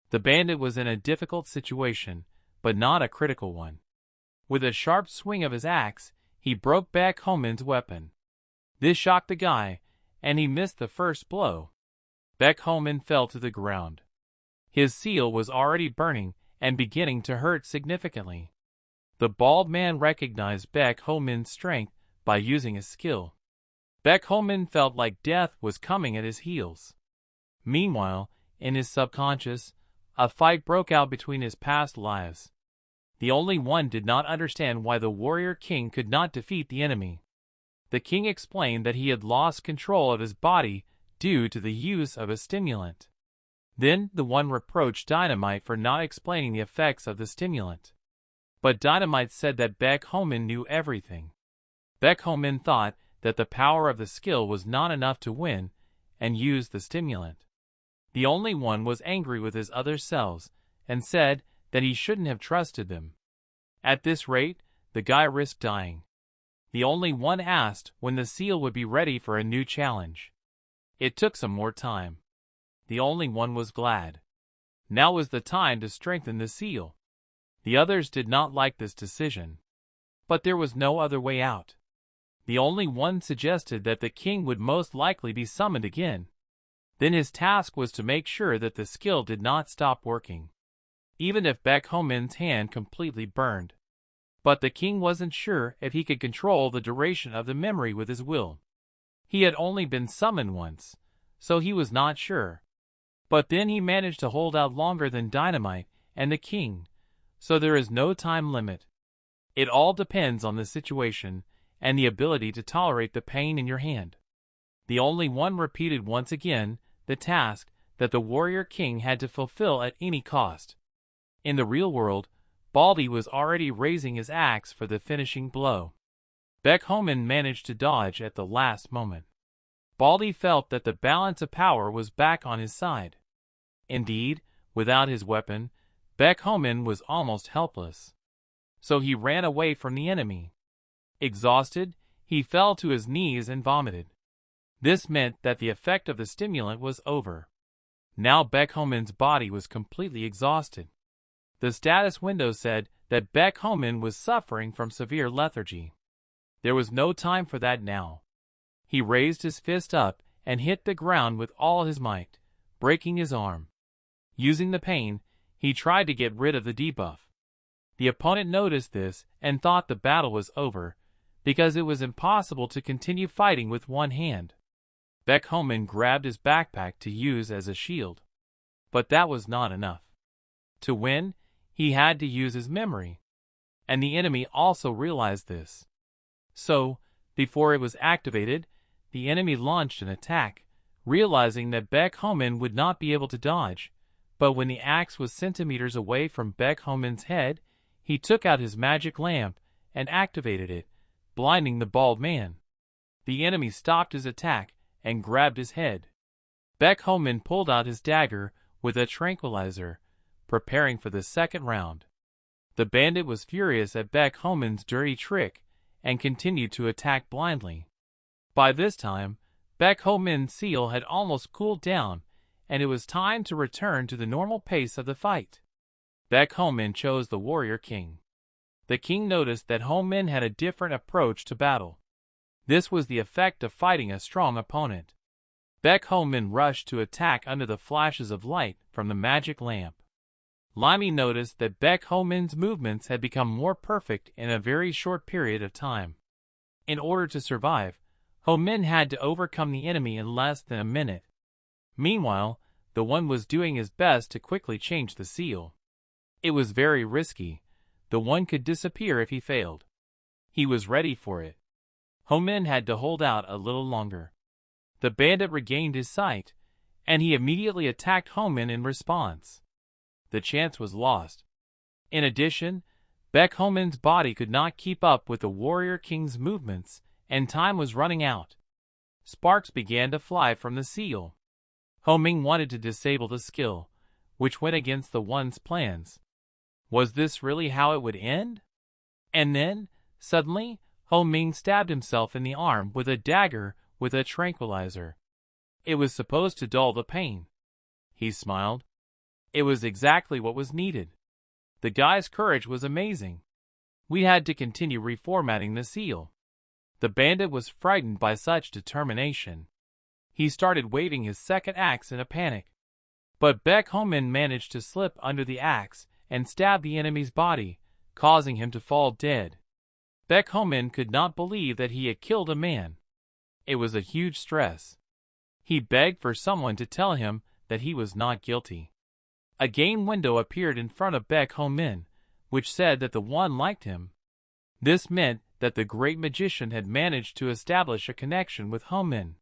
The bandit was in a difficult situation, but not a critical one. With a sharp swing of his axe, he broke Baek Homan's weapon. This shocked the guy, and he missed the first blow. Baek Homan fell to the ground. His seal was already burning and beginning to hurt significantly. The bald man recognized Baek Homan's strength by using his skill. Baek Homan felt like death was coming at his heels. Meanwhile, in his subconscious, a fight broke out between his past lives. The only one did not understand why the warrior king could not defeat the enemy. The king explained that he had lost control of his body due to the use of a stimulant. Then the one reproached Dynamite for not explaining the effects of the stimulant. But Dynamite said that Baek Homan knew everything. Baek Homan thought that the power of the skill was not enough to win and used the stimulant. The only one was angry with his other selves and said that he shouldn't have trusted them. At this rate, the guy risked dying. The only one asked when the seal would be ready for a new challenge. It took some more time. The only one was glad. Now was the time to strengthen the seal. The others did not like this decision. But there was no other way out. The only one suggested that the king would most likely be summoned again. Then his task was to make sure that the skill did not stop working, even if Baek Homan's hand completely burned. But the king wasn't sure if he could control the duration of the memory with his will. He had only been summoned once, so he was not sure. But then he managed to hold out longer than Dynamite and the king, so there is no time limit. It all depends on the situation and the ability to tolerate the pain in your hand. The only one repeated once again the task that the warrior king had to fulfill at any cost. In the real world, Baldy was already raising his axe for the finishing blow. Baek Homan managed to dodge at the last moment. Baldy felt that the balance of power was back on his side. Indeed, without his weapon, Baek Homan was almost helpless. So he ran away from the enemy. Exhausted, he fell to his knees and vomited. This meant that the effect of the stimulant was over. Now Baek Homan's body was completely exhausted. The status window said that Baek Homan was suffering from severe lethargy. There was no time for that now. He raised his fist up and hit the ground with all his might, breaking his arm. Using the pain, he tried to get rid of the debuff. The opponent noticed this and thought the battle was over, because it was impossible to continue fighting with one hand. Baek Homan grabbed his backpack to use as a shield. But that was not enough. To win, he had to use his memory. And the enemy also realized this. So, before it was activated, the enemy launched an attack, realizing that Baek Homan would not be able to dodge. But when the axe was centimeters away from Baek Homan's head, he took out his magic lamp and activated it, blinding the bald man. The enemy stopped his attack and grabbed his head. Baek Homan pulled out his dagger with a tranquilizer, preparing for the second round. The bandit was furious at Baek Homan's dirty trick and continued to attack blindly. By this time, Baek Homan's seal had almost cooled down, and it was time to return to the normal pace of the fight. Baek Ho-min chose the warrior king. The king noticed that Ho-min had a different approach to battle. This was the effect of fighting a strong opponent. Baek Ho-min rushed to attack under the flashes of light from the magic lamp. Limey noticed that Baek Ho-min's movements had become more perfect in a very short period of time. In order to survive, Ho-min had to overcome the enemy in less than a minute. Meanwhile, the one was doing his best to quickly change the seal. It was very risky. The one could disappear if he failed. He was ready for it. Ho-min had to hold out a little longer. The bandit regained his sight, and he immediately attacked Ho-min in response. The chance was lost. In addition, Baek Ho-min's body could not keep up with the warrior king's movements, and time was running out. Sparks began to fly from the seal. Ho-min wanted to disable the skill, which went against the one's plans. Was this really how it would end? And then, suddenly, Ho-min stabbed himself in the arm with a dagger with a tranquilizer. It was supposed to dull the pain. He smiled. It was exactly what was needed. The guy's courage was amazing. We had to continue reformatting the seal. The bandit was frightened by such determination. He started waving his second axe in a panic. But Baek Ho-min managed to slip under the axe and stab the enemy's body, causing him to fall dead. Baek Ho-min could not believe that he had killed a man. It was a huge stress. He begged for someone to tell him that he was not guilty. A game window appeared in front of Baek Ho-min, which said that the one liked him. This meant that the great magician had managed to establish a connection with Ho-min.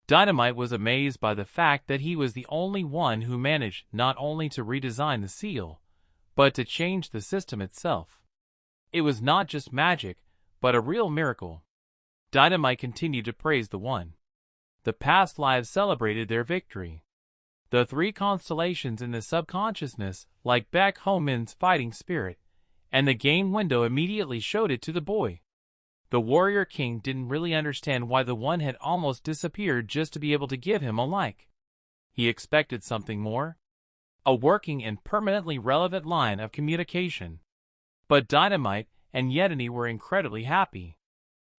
Dynamite was amazed by the fact that he was the only one who managed not only to redesign the seal, but to change the system itself. It was not just magic, but a real miracle. Dynamite continued to praise the one. The past lives celebrated their victory. The three constellations in the subconsciousness like Baek Ho-min's fighting spirit, and the game window immediately showed it to the boy. The warrior king didn't really understand why the one had almost disappeared just to be able to give him a like. He expected something more. A working and permanently relevant line of communication. But Dynamite and Yetani were incredibly happy.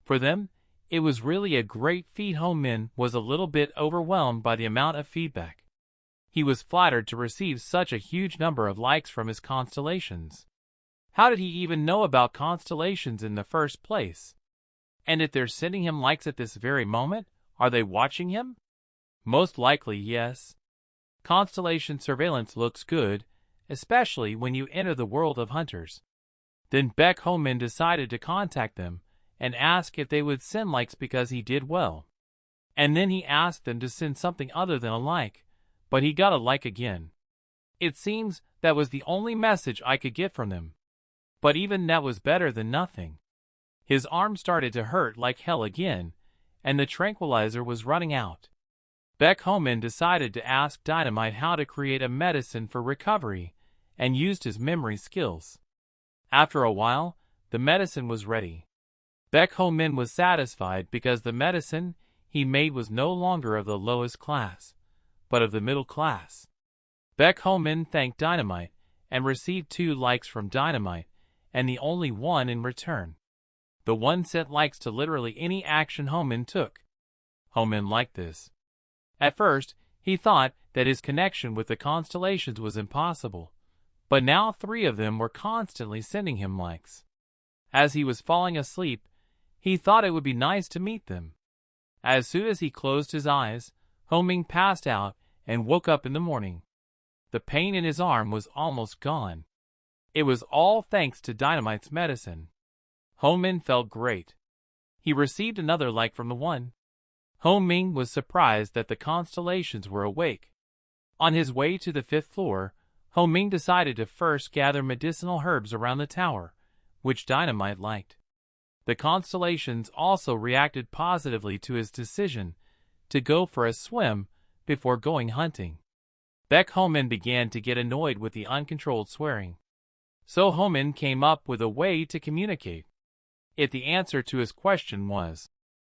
For them, it was really a great feat. Ho-min was a little bit overwhelmed by the amount of feedback. He was flattered to receive such a huge number of likes from his constellations. How did he even know about constellations in the first place? And if they're sending him likes at this very moment, are they watching him? Most likely, yes. Constellation surveillance looks good, especially when you enter the world of hunters. Then Baek Ho-min decided to contact them and ask if they would send likes because he did well. And then he asked them to send something other than a like, but he got a like again. It seems that was the only message I could get from them. But even that was better than nothing. His arm started to hurt like hell again, and the tranquilizer was running out. Baek Ho-min decided to ask Dynamite how to create a medicine for recovery, and used his memory skills. After a while, the medicine was ready. Baek Ho-min was satisfied because the medicine he made was no longer of the lowest class, but of the middle class. Baek Ho-min thanked Dynamite, and received 2 likes from Dynamite, and the only one in return. The one sent likes to literally any action Ho-min took. Ho-min liked this. At first, he thought that his connection with the constellations was impossible, but now 3 of them were constantly sending him likes. As he was falling asleep, he thought it would be nice to meet them. As soon as he closed his eyes, Ho-min passed out and woke up in the morning. The pain in his arm was almost gone. It was all thanks to Dynamite's medicine. Ho-min felt great. He received another like from the one. Ho-min was surprised that the constellations were awake. On his way to the 5th floor, Ho-min decided to first gather medicinal herbs around the tower, which Dynamite liked. The constellations also reacted positively to his decision to go for a swim before going hunting. Baek Ho-min began to get annoyed with the uncontrolled swearing. So Ho-min came up with a way to communicate. If the answer to his question was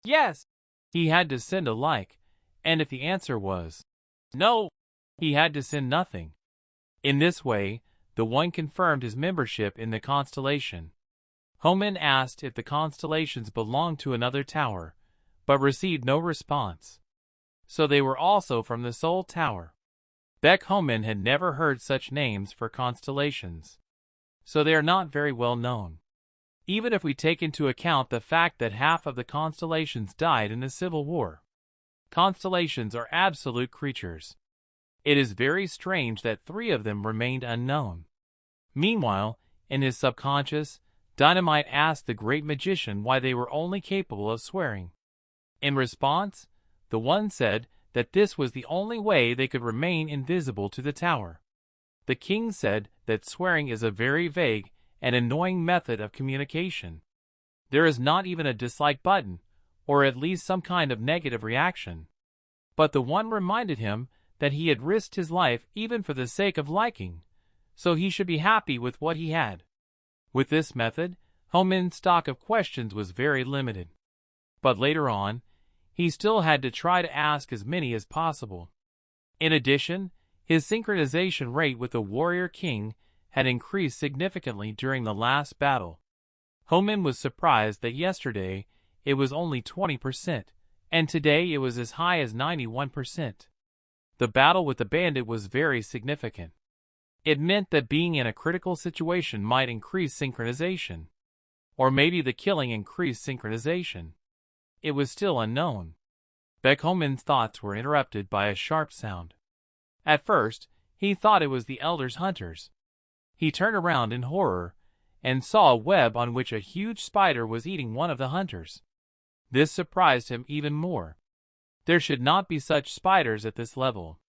yes, he had to send a like, and if the answer was no, he had to send nothing. In this way, the one confirmed his membership in the constellation. Homin asked if the constellations belonged to another tower, but received no response. So they were also from the Seoul Tower. Baek Homin had never heard such names for constellations, so they are not very well known. Even if we take into account the fact that half of the constellations died in the Civil War. Constellations are absolute creatures. It is very strange that 3 of them remained unknown. Meanwhile, in his subconscious, Dynamite asked the great magician why they were only capable of swearing. In response, the one said that this was the only way they could remain invisible to the tower. The king said that swearing is a very vague and annoying method of communication. There is not even a dislike button, or at least some kind of negative reaction. But the one reminded him that he had risked his life even for the sake of liking, so he should be happy with what he had. With this method, Homin's stock of questions was very limited. But later on, he still had to try to ask as many as possible. In addition, his synchronization rate with the warrior king had increased significantly during the last battle. Homin was surprised that yesterday it was only 20%, and today it was as high as 91%. The battle with the bandit was very significant. It meant that being in a critical situation might increase synchronization. Or maybe the killing increased synchronization. It was still unknown. Baek Homin's thoughts were interrupted by a sharp sound. At first, he thought it was the Elder's hunters. He turned around in horror and saw a web on which a huge spider was eating one of the hunters. This surprised him even more. There should not be such spiders at this level.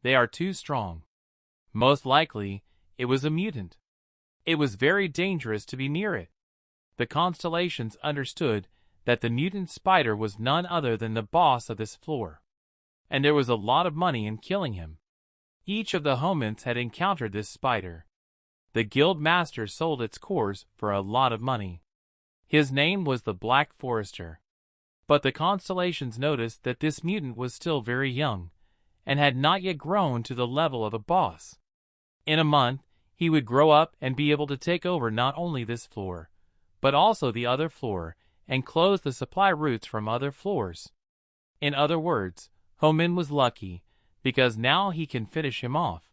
They are too strong. Most likely, it was a mutant. It was very dangerous to be near it. The constellations understood that the mutant spider was none other than the boss of this floor. And there was a lot of money in killing him. Each of the Homins had encountered this spider. The guild master sold its cores for a lot of money. His name was the Black Forester. But the constellations noticed that this mutant was still very young, and had not yet grown to the level of a boss. In a month, he would grow up and be able to take over not only this floor, but also the other floor, and close the supply routes from other floors. In other words, Homin was lucky, because now he can finish him off.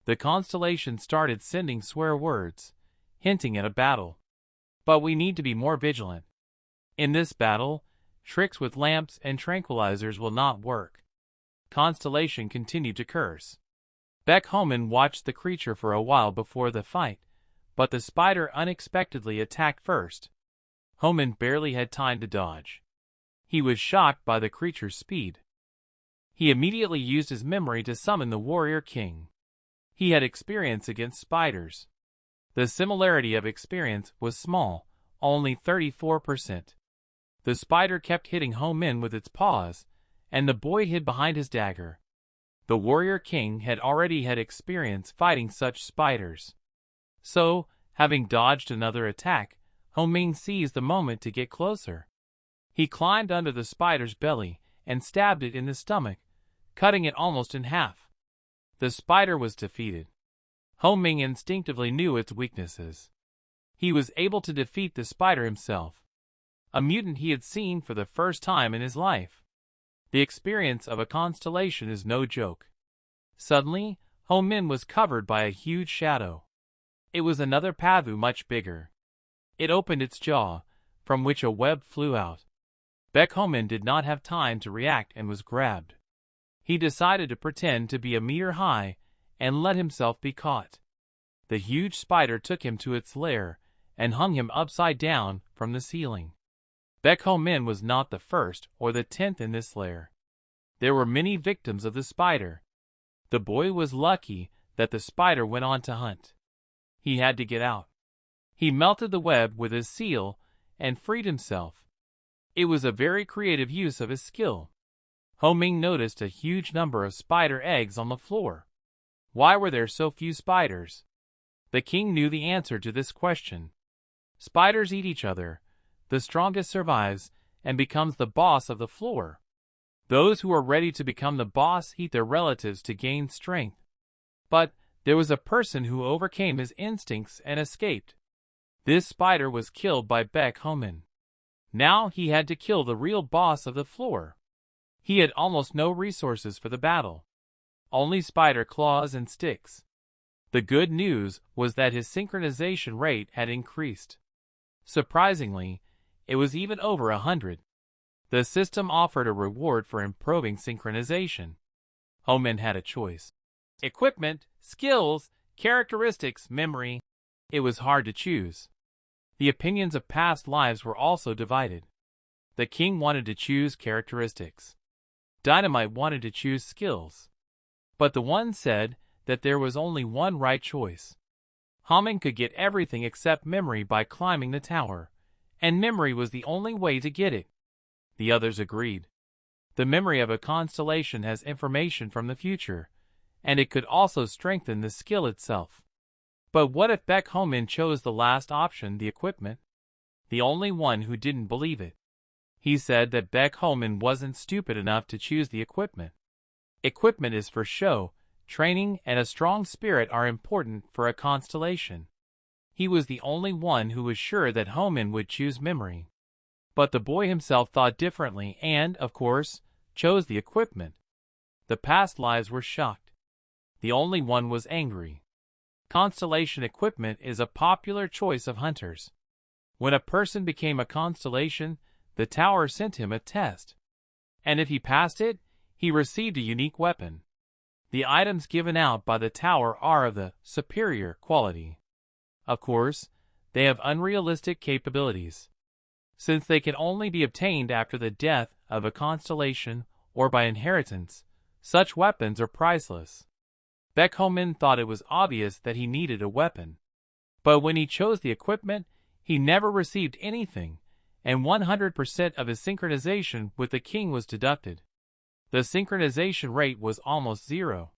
The constellation started sending swear words, hinting at a battle. But we need to be more vigilant. In this battle, tricks with lamps and tranquilizers will not work. Constellation continued to curse. Baek Homin watched the creature for a while before the fight, but the spider unexpectedly attacked first. Homin barely had time to dodge. He was shocked by the creature's speed. He immediately used his memory to summon the warrior king. He had experience against spiders. The similarity of experience was small, only 34%. The spider kept hitting Homin with its paws, and the boy hid behind his dagger. The warrior king had already had experience fighting such spiders. So, having dodged another attack, Homin seized the moment to get closer. He climbed under the spider's belly and stabbed it in the stomach, cutting it almost in half. The spider was defeated. Homin instinctively knew its weaknesses. He was able to defeat the spider himself, a mutant he had seen for the first time in his life. The experience of a constellation is no joke. Suddenly, Homin was covered by a huge shadow. It was another Pavu much bigger. It opened its jaw, from which a web flew out. Baek Homin did not have time to react and was grabbed. He decided to pretend to be a meter high and let himself be caught. The huge spider took him to its lair and hung him upside down from the ceiling. Baek Homin was not the first or the 10th in this lair. There were many victims of the spider. The boy was lucky that the spider went on to hunt. He had to get out. He melted the web with his seal and freed himself. It was a very creative use of his skill. Homin noticed a huge number of spider eggs on the floor. Why were there so few spiders? The king knew the answer to this question. Spiders eat each other. The strongest survives and becomes the boss of the floor. Those who are ready to become the boss eat their relatives to gain strength. But There was a person who overcame his instincts and escaped. This spider was killed by Baek Homin. Now he had to kill the real boss of the floor. He had almost no resources for the battle. Only spider claws and sticks. The good news was that his synchronization rate had increased. Surprisingly, it was even over 100. The system offered a reward for improving synchronization. Homin had a choice. Equipment, skills, characteristics, memory. It was hard to choose. The opinions of past lives were also divided. The king wanted to choose characteristics. Dynamite wanted to choose skills. But the one said that there was only one right choice. Homin could get everything except memory by climbing the tower, and memory was the only way to get it. The others agreed. The memory of a constellation has information from the future, and it could also strengthen the skill itself. But what if Baek Homin chose the last option, the equipment? The only one who didn't believe it. He said that Baek Homin wasn't stupid enough to choose the equipment. Equipment is for show, training and a strong spirit are important for a constellation. He was the only one who was sure that Homin would choose memory. But the boy himself thought differently and, of course, chose the equipment. The past lives were shocked. The only one was angry. Constellation equipment is a popular choice of hunters. When a person became a constellation, the tower sent him a test. And if he passed it, he received a unique weapon. The items given out by the tower are of the superior quality. Of course, they have unrealistic capabilities. Since they can only be obtained after the death of a constellation or by inheritance, such weapons are priceless. Baek Homin thought it was obvious that he needed a weapon. But when he chose the equipment, he never received anything, and 100% of his synchronization with the king was deducted. The synchronization rate was almost zero.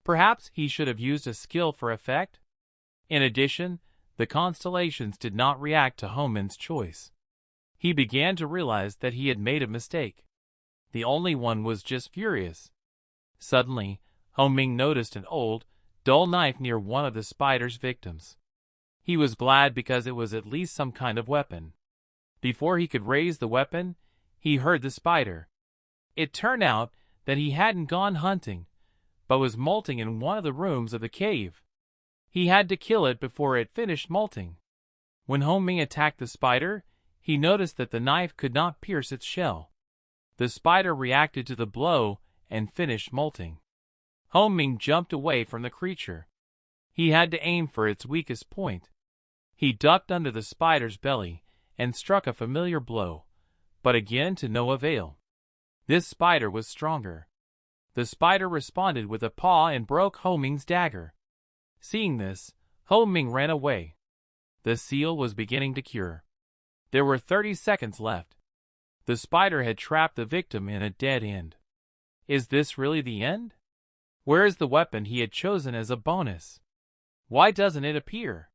Perhaps he should have used a skill for effect? In addition, the constellations did not react to Homin's choice. He began to realize that he had made a mistake. The only one was just furious. Suddenly, Homin noticed an old, dull knife near one of the spider's victims. He was glad because it was at least some kind of weapon. Before he could raise the weapon, he heard the spider. It turned out that he hadn't gone hunting, but was molting in one of the rooms of the cave. He had to kill it before it finished molting. When Homin attacked the spider, he noticed that the knife could not pierce its shell. The spider reacted to the blow and finished molting. Homin jumped away from the creature. He had to aim for its weakest point. He ducked under the spider's belly and struck a familiar blow, but again to no avail. This spider was stronger. The spider responded with a paw and broke Homin's dagger. Seeing this, Homin ran away. The seal was beginning to cure. There were 30 seconds left. The spider had trapped the victim in a dead end. Is this really the end? Where is the weapon he had chosen as a bonus? Why doesn't it appear?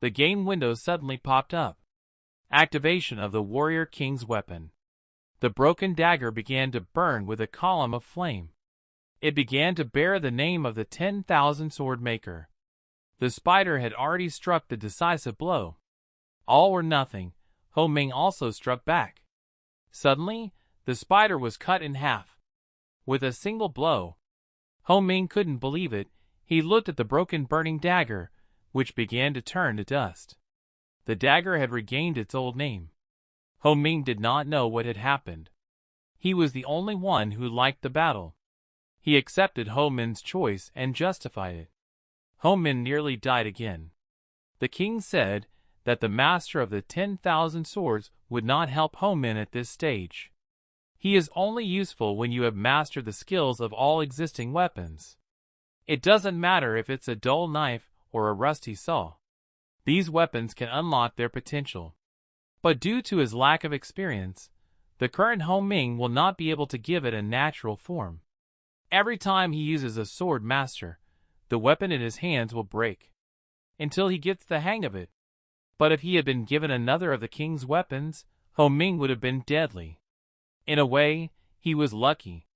The game window suddenly popped up. Activation of the Warrior King's weapon. The broken dagger began to burn with a column of flame. It began to bear the name of the 10,000 sword maker. The spider had already struck the decisive blow. All or nothing, Homin also struck back. Suddenly, the spider was cut in half. With a single blow, Homin couldn't believe it. He looked at the broken burning dagger, which began to turn to dust. The dagger had regained its old name. Homin did not know what had happened. He was the only one who liked the battle. He accepted Homin's choice and justified it. Homin nearly died again. The king said that the master of the 10,000 swords would not help Homin at this stage. He is only useful when you have mastered the skills of all existing weapons. It doesn't matter if it's a dull knife or a rusty saw. These weapons can unlock their potential. But due to his lack of experience, the current Homin will not be able to give it a natural form. Every time he uses a sword master, the weapon in his hands will break, until he gets the hang of it. But if he had been given another of the king's weapons, Homin would have been deadly. In a way, he was lucky.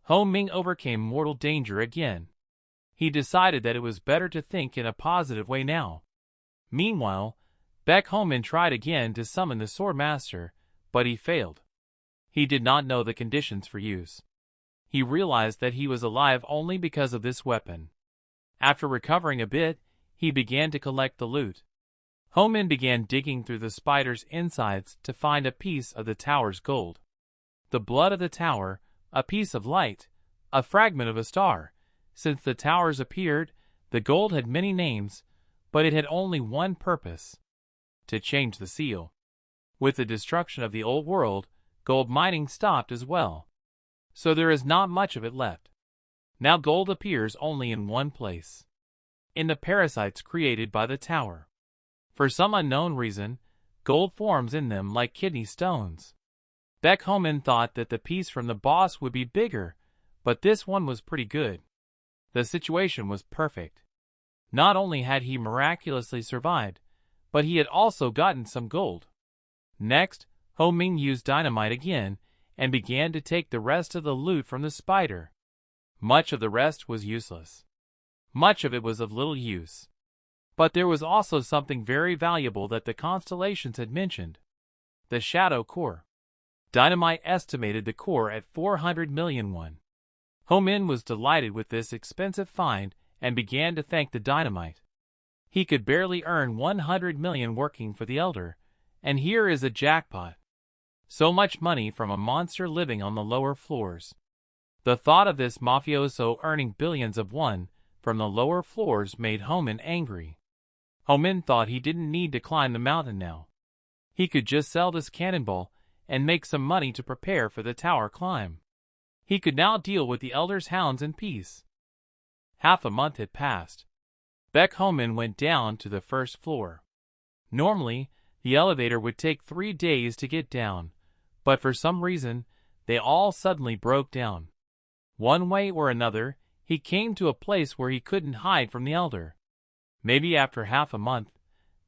Homin overcame mortal danger again. He decided that it was better to think in a positive way now. Meanwhile, Baek Homin tried again to summon the sword master, but he failed. He did not know the conditions for use. He realized that he was alive only because of this weapon. After recovering a bit, he began to collect the loot. Homin began digging through the spider's insides to find a piece of the tower's gold. The blood of the tower, a piece of light, a fragment of a star. Since the towers appeared, the gold had many names, but it had only one purpose: to change the seal. With the destruction of the old world, gold mining stopped as well. So there is not much of it left. Now gold appears only in one place: in the parasites created by the tower. For some unknown reason, gold forms in them like kidney stones. Baek Homin thought that the piece from the boss would be bigger, but this one was pretty good. The situation was perfect. Not only had he miraculously survived, but he had also gotten some gold. Next, Ho Ming used dynamite again and began to take the rest of the loot from the spider. Much of the rest was useless. Much of it was of little use. But there was also something very valuable that the Constellations had mentioned: the shadow core. Dynamite estimated the core at 400 million won. Ho Min was delighted with this expensive find and began to thank the dynamite. He could barely earn 100 million working for the elder, and here is a jackpot. So much money from a monster living on the lower floors. The thought of this mafioso earning billions of won from the lower floors made Ho Min angry. Ho Min thought he didn't need to climb the mountain now. He could just sell this cannonball and make some money to prepare for the tower climb. He could now deal with the elder's hounds in peace. Half a month had passed. Baek Homin went down to the first floor. Normally, the elevator would take 3 days to get down, but for some reason, they all suddenly broke down. One way or another, he came to a place where he couldn't hide from the elder. Maybe after half a month,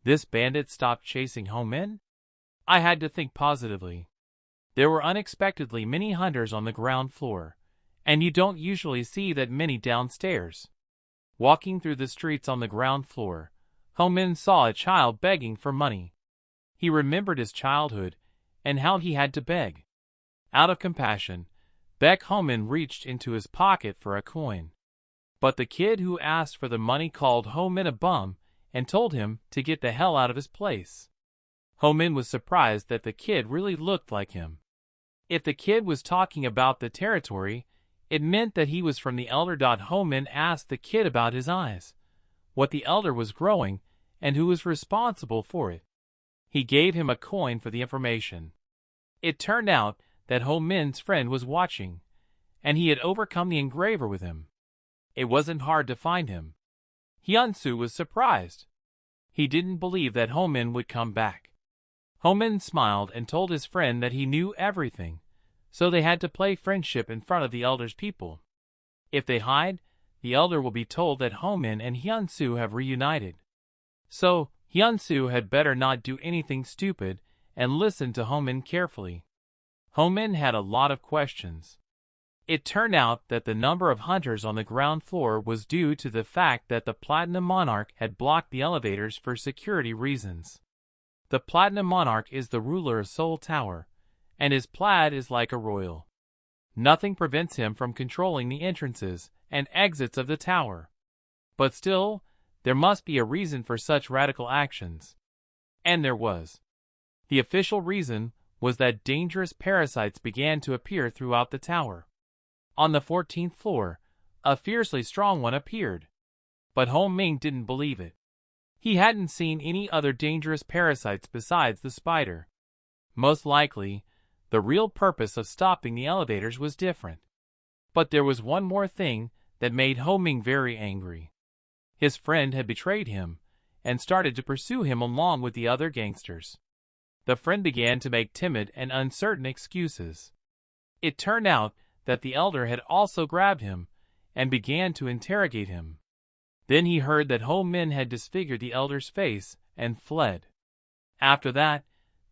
this bandit stopped chasing Ho Min? I had to think positively. There were unexpectedly many hunters on the ground floor, and you don't usually see that many downstairs. Walking through the streets on the ground floor, Ho Min saw a child begging for money. He remembered his childhood and how he had to beg. Out of compassion, Baek Homin reached into his pocket for a coin. But the kid who asked for the money called Ho Min a bum and told him to get the hell out of his place. Ho Min was surprised that the kid really looked like him. If the kid was talking about the territory, it meant that he was from the elder. Ho Min asked the kid about his eyes, what the elder was growing, and who was responsible for it. He gave him a coin for the information. It turned out that Ho Min's friend was watching, and he had overcome the engraver with him. It wasn't hard to find him. Hyunsu was surprised. He didn't believe that Ho Min would come back. Ho Min smiled and told his friend that he knew everything, so they had to play friendship in front of the elder's people. If they hide, the elder will be told that Ho Min and Hyunsu have reunited. So, Hyunsu had better not do anything stupid and listen to Ho Min carefully. Ho Min had a lot of questions. It turned out that the number of hunters on the ground floor was due to the fact that the Platinum Monarch had blocked the elevators for security reasons. The Platinum Monarch is the ruler of Seoul Tower, and his plaid is like a royal. Nothing prevents him from controlling the entrances and exits of the tower. But still, there must be a reason for such radical actions. And there was. The official reason was that dangerous parasites began to appear throughout the tower. On the 14th floor, a fiercely strong one appeared. But Ho Ming didn't believe it. He hadn't seen any other dangerous parasites besides the spider. Most likely, the real purpose of stopping the elevators was different. But there was one more thing that made Ho Ming very angry. His friend had betrayed him and started to pursue him along with the other gangsters. The friend began to make timid and uncertain excuses. It turned out that the elder had also grabbed him and began to interrogate him. Then he heard that Ho Min had disfigured the elder's face and fled. After that,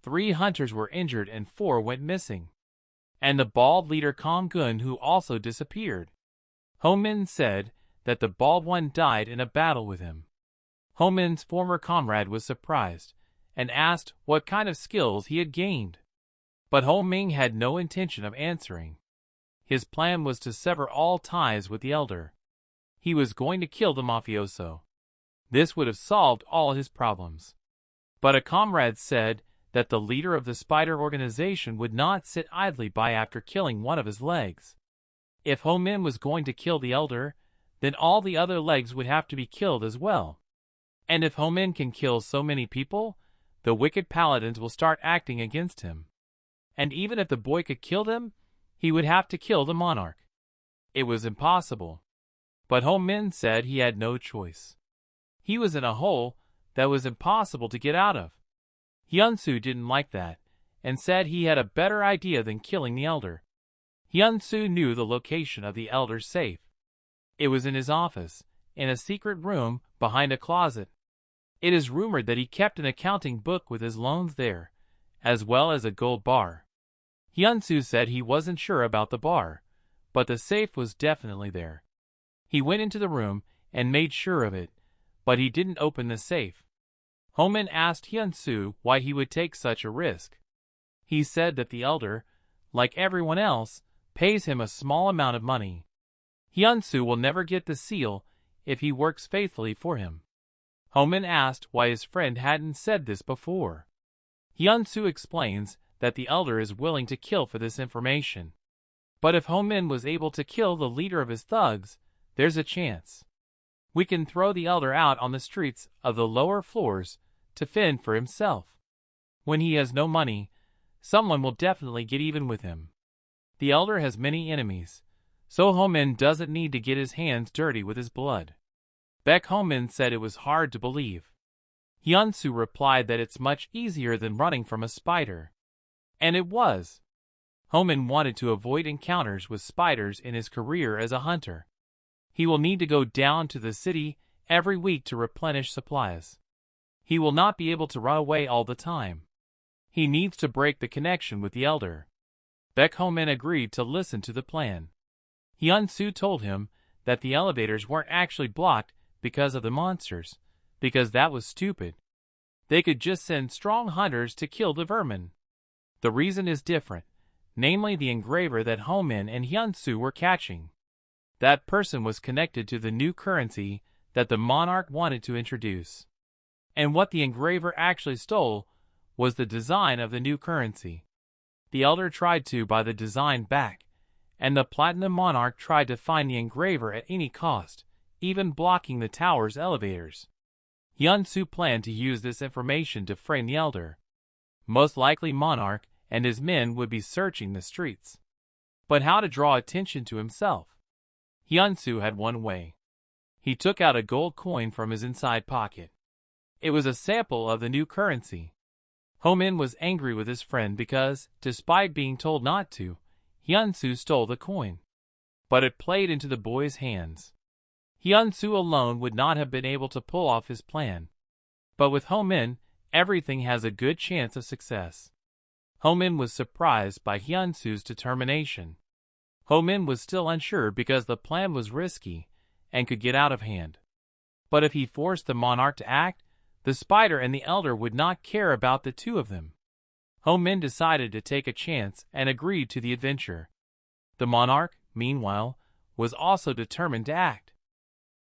3 hunters were injured and 4 went missing. And the bald leader Kong Gun who also disappeared. Ho Min said that the bald one died in a battle with him. Ho Min's former comrade was surprised, and asked what kind of skills he had gained. But Ho Ming had no intention of answering. His plan was to sever all ties with the elder. He was going to kill the mafioso. This would have solved all his problems. But a comrade said that the leader of the spider organization would not sit idly by after killing one of his legs. If Ho Min was going to kill the elder, then all the other legs would have to be killed as well. And if Ho Min can kill so many people, the wicked paladins will start acting against him. And even if the boy could kill them, he would have to kill the monarch. It was impossible. But Ho Min said he had no choice. He was in a hole that was impossible to get out of. Hyunsu didn't like that, and said he had a better idea than killing the elder. Hyunsu knew the location of the elder's safe. It was in his office, in a secret room behind a closet. It is rumored that he kept an accounting book with his loans there, as well as a gold bar. Hyunsu said he wasn't sure about the bar, but the safe was definitely there. He went into the room and made sure of it, but he didn't open the safe. Ho Min asked Hyunsu why he would take such a risk. He said that the elder, like everyone else, pays him a small amount of money. Hyunsu will never get the seal if he works faithfully for him. Ho Min asked why his friend hadn't said this before. Hyunsu explains that the elder is willing to kill for this information. But if Ho Min was able to kill the leader of his thugs, there's a chance. We can throw the elder out on the streets of the lower floors to fend for himself. When he has no money, someone will definitely get even with him. The elder has many enemies, so Ho Min doesn't need to get his hands dirty with his blood. Baek Ho Min said it was hard to believe. Hyunsu replied that it's much easier than running from a spider. And it was. Ho Min wanted to avoid encounters with spiders in his career as a hunter. He will need to go down to the city every week to replenish supplies. He will not be able to run away all the time. He needs to break the connection with the elder. Baek Ho Min agreed to listen to the plan. Hyunsu told him that the elevators weren't actually blocked because of the monsters, because that was stupid. They could just send strong hunters to kill the vermin. The reason is different, namely the engraver that Ho Min and Hyunsu were catching. That person was connected to the new currency that the monarch wanted to introduce. And what the engraver actually stole was the design of the new currency. The elder tried to buy the design back, and the platinum monarch tried to find the engraver at any cost, even blocking the tower's elevators. Hyunsu planned to use this information to frame the elder. Most likely monarch and his men would be searching the streets. But how to draw attention to himself? Hyunsu had one way. He took out a gold coin from his inside pocket. It was a sample of the new currency. Ho Min was angry with his friend because, despite being told not to, Hyunsu stole the coin. But it played into the boy's hands. Hyunsu alone would not have been able to pull off his plan. But with Ho Min, everything has a good chance of success. Ho Min was surprised by Hyunsu's determination. Ho Min was still unsure because the plan was risky and could get out of hand. But if he forced the monarch to act, the spider and the elder would not care about the two of them. Ho Min decided to take a chance and agreed to the adventure. The monarch, meanwhile, was also determined to act.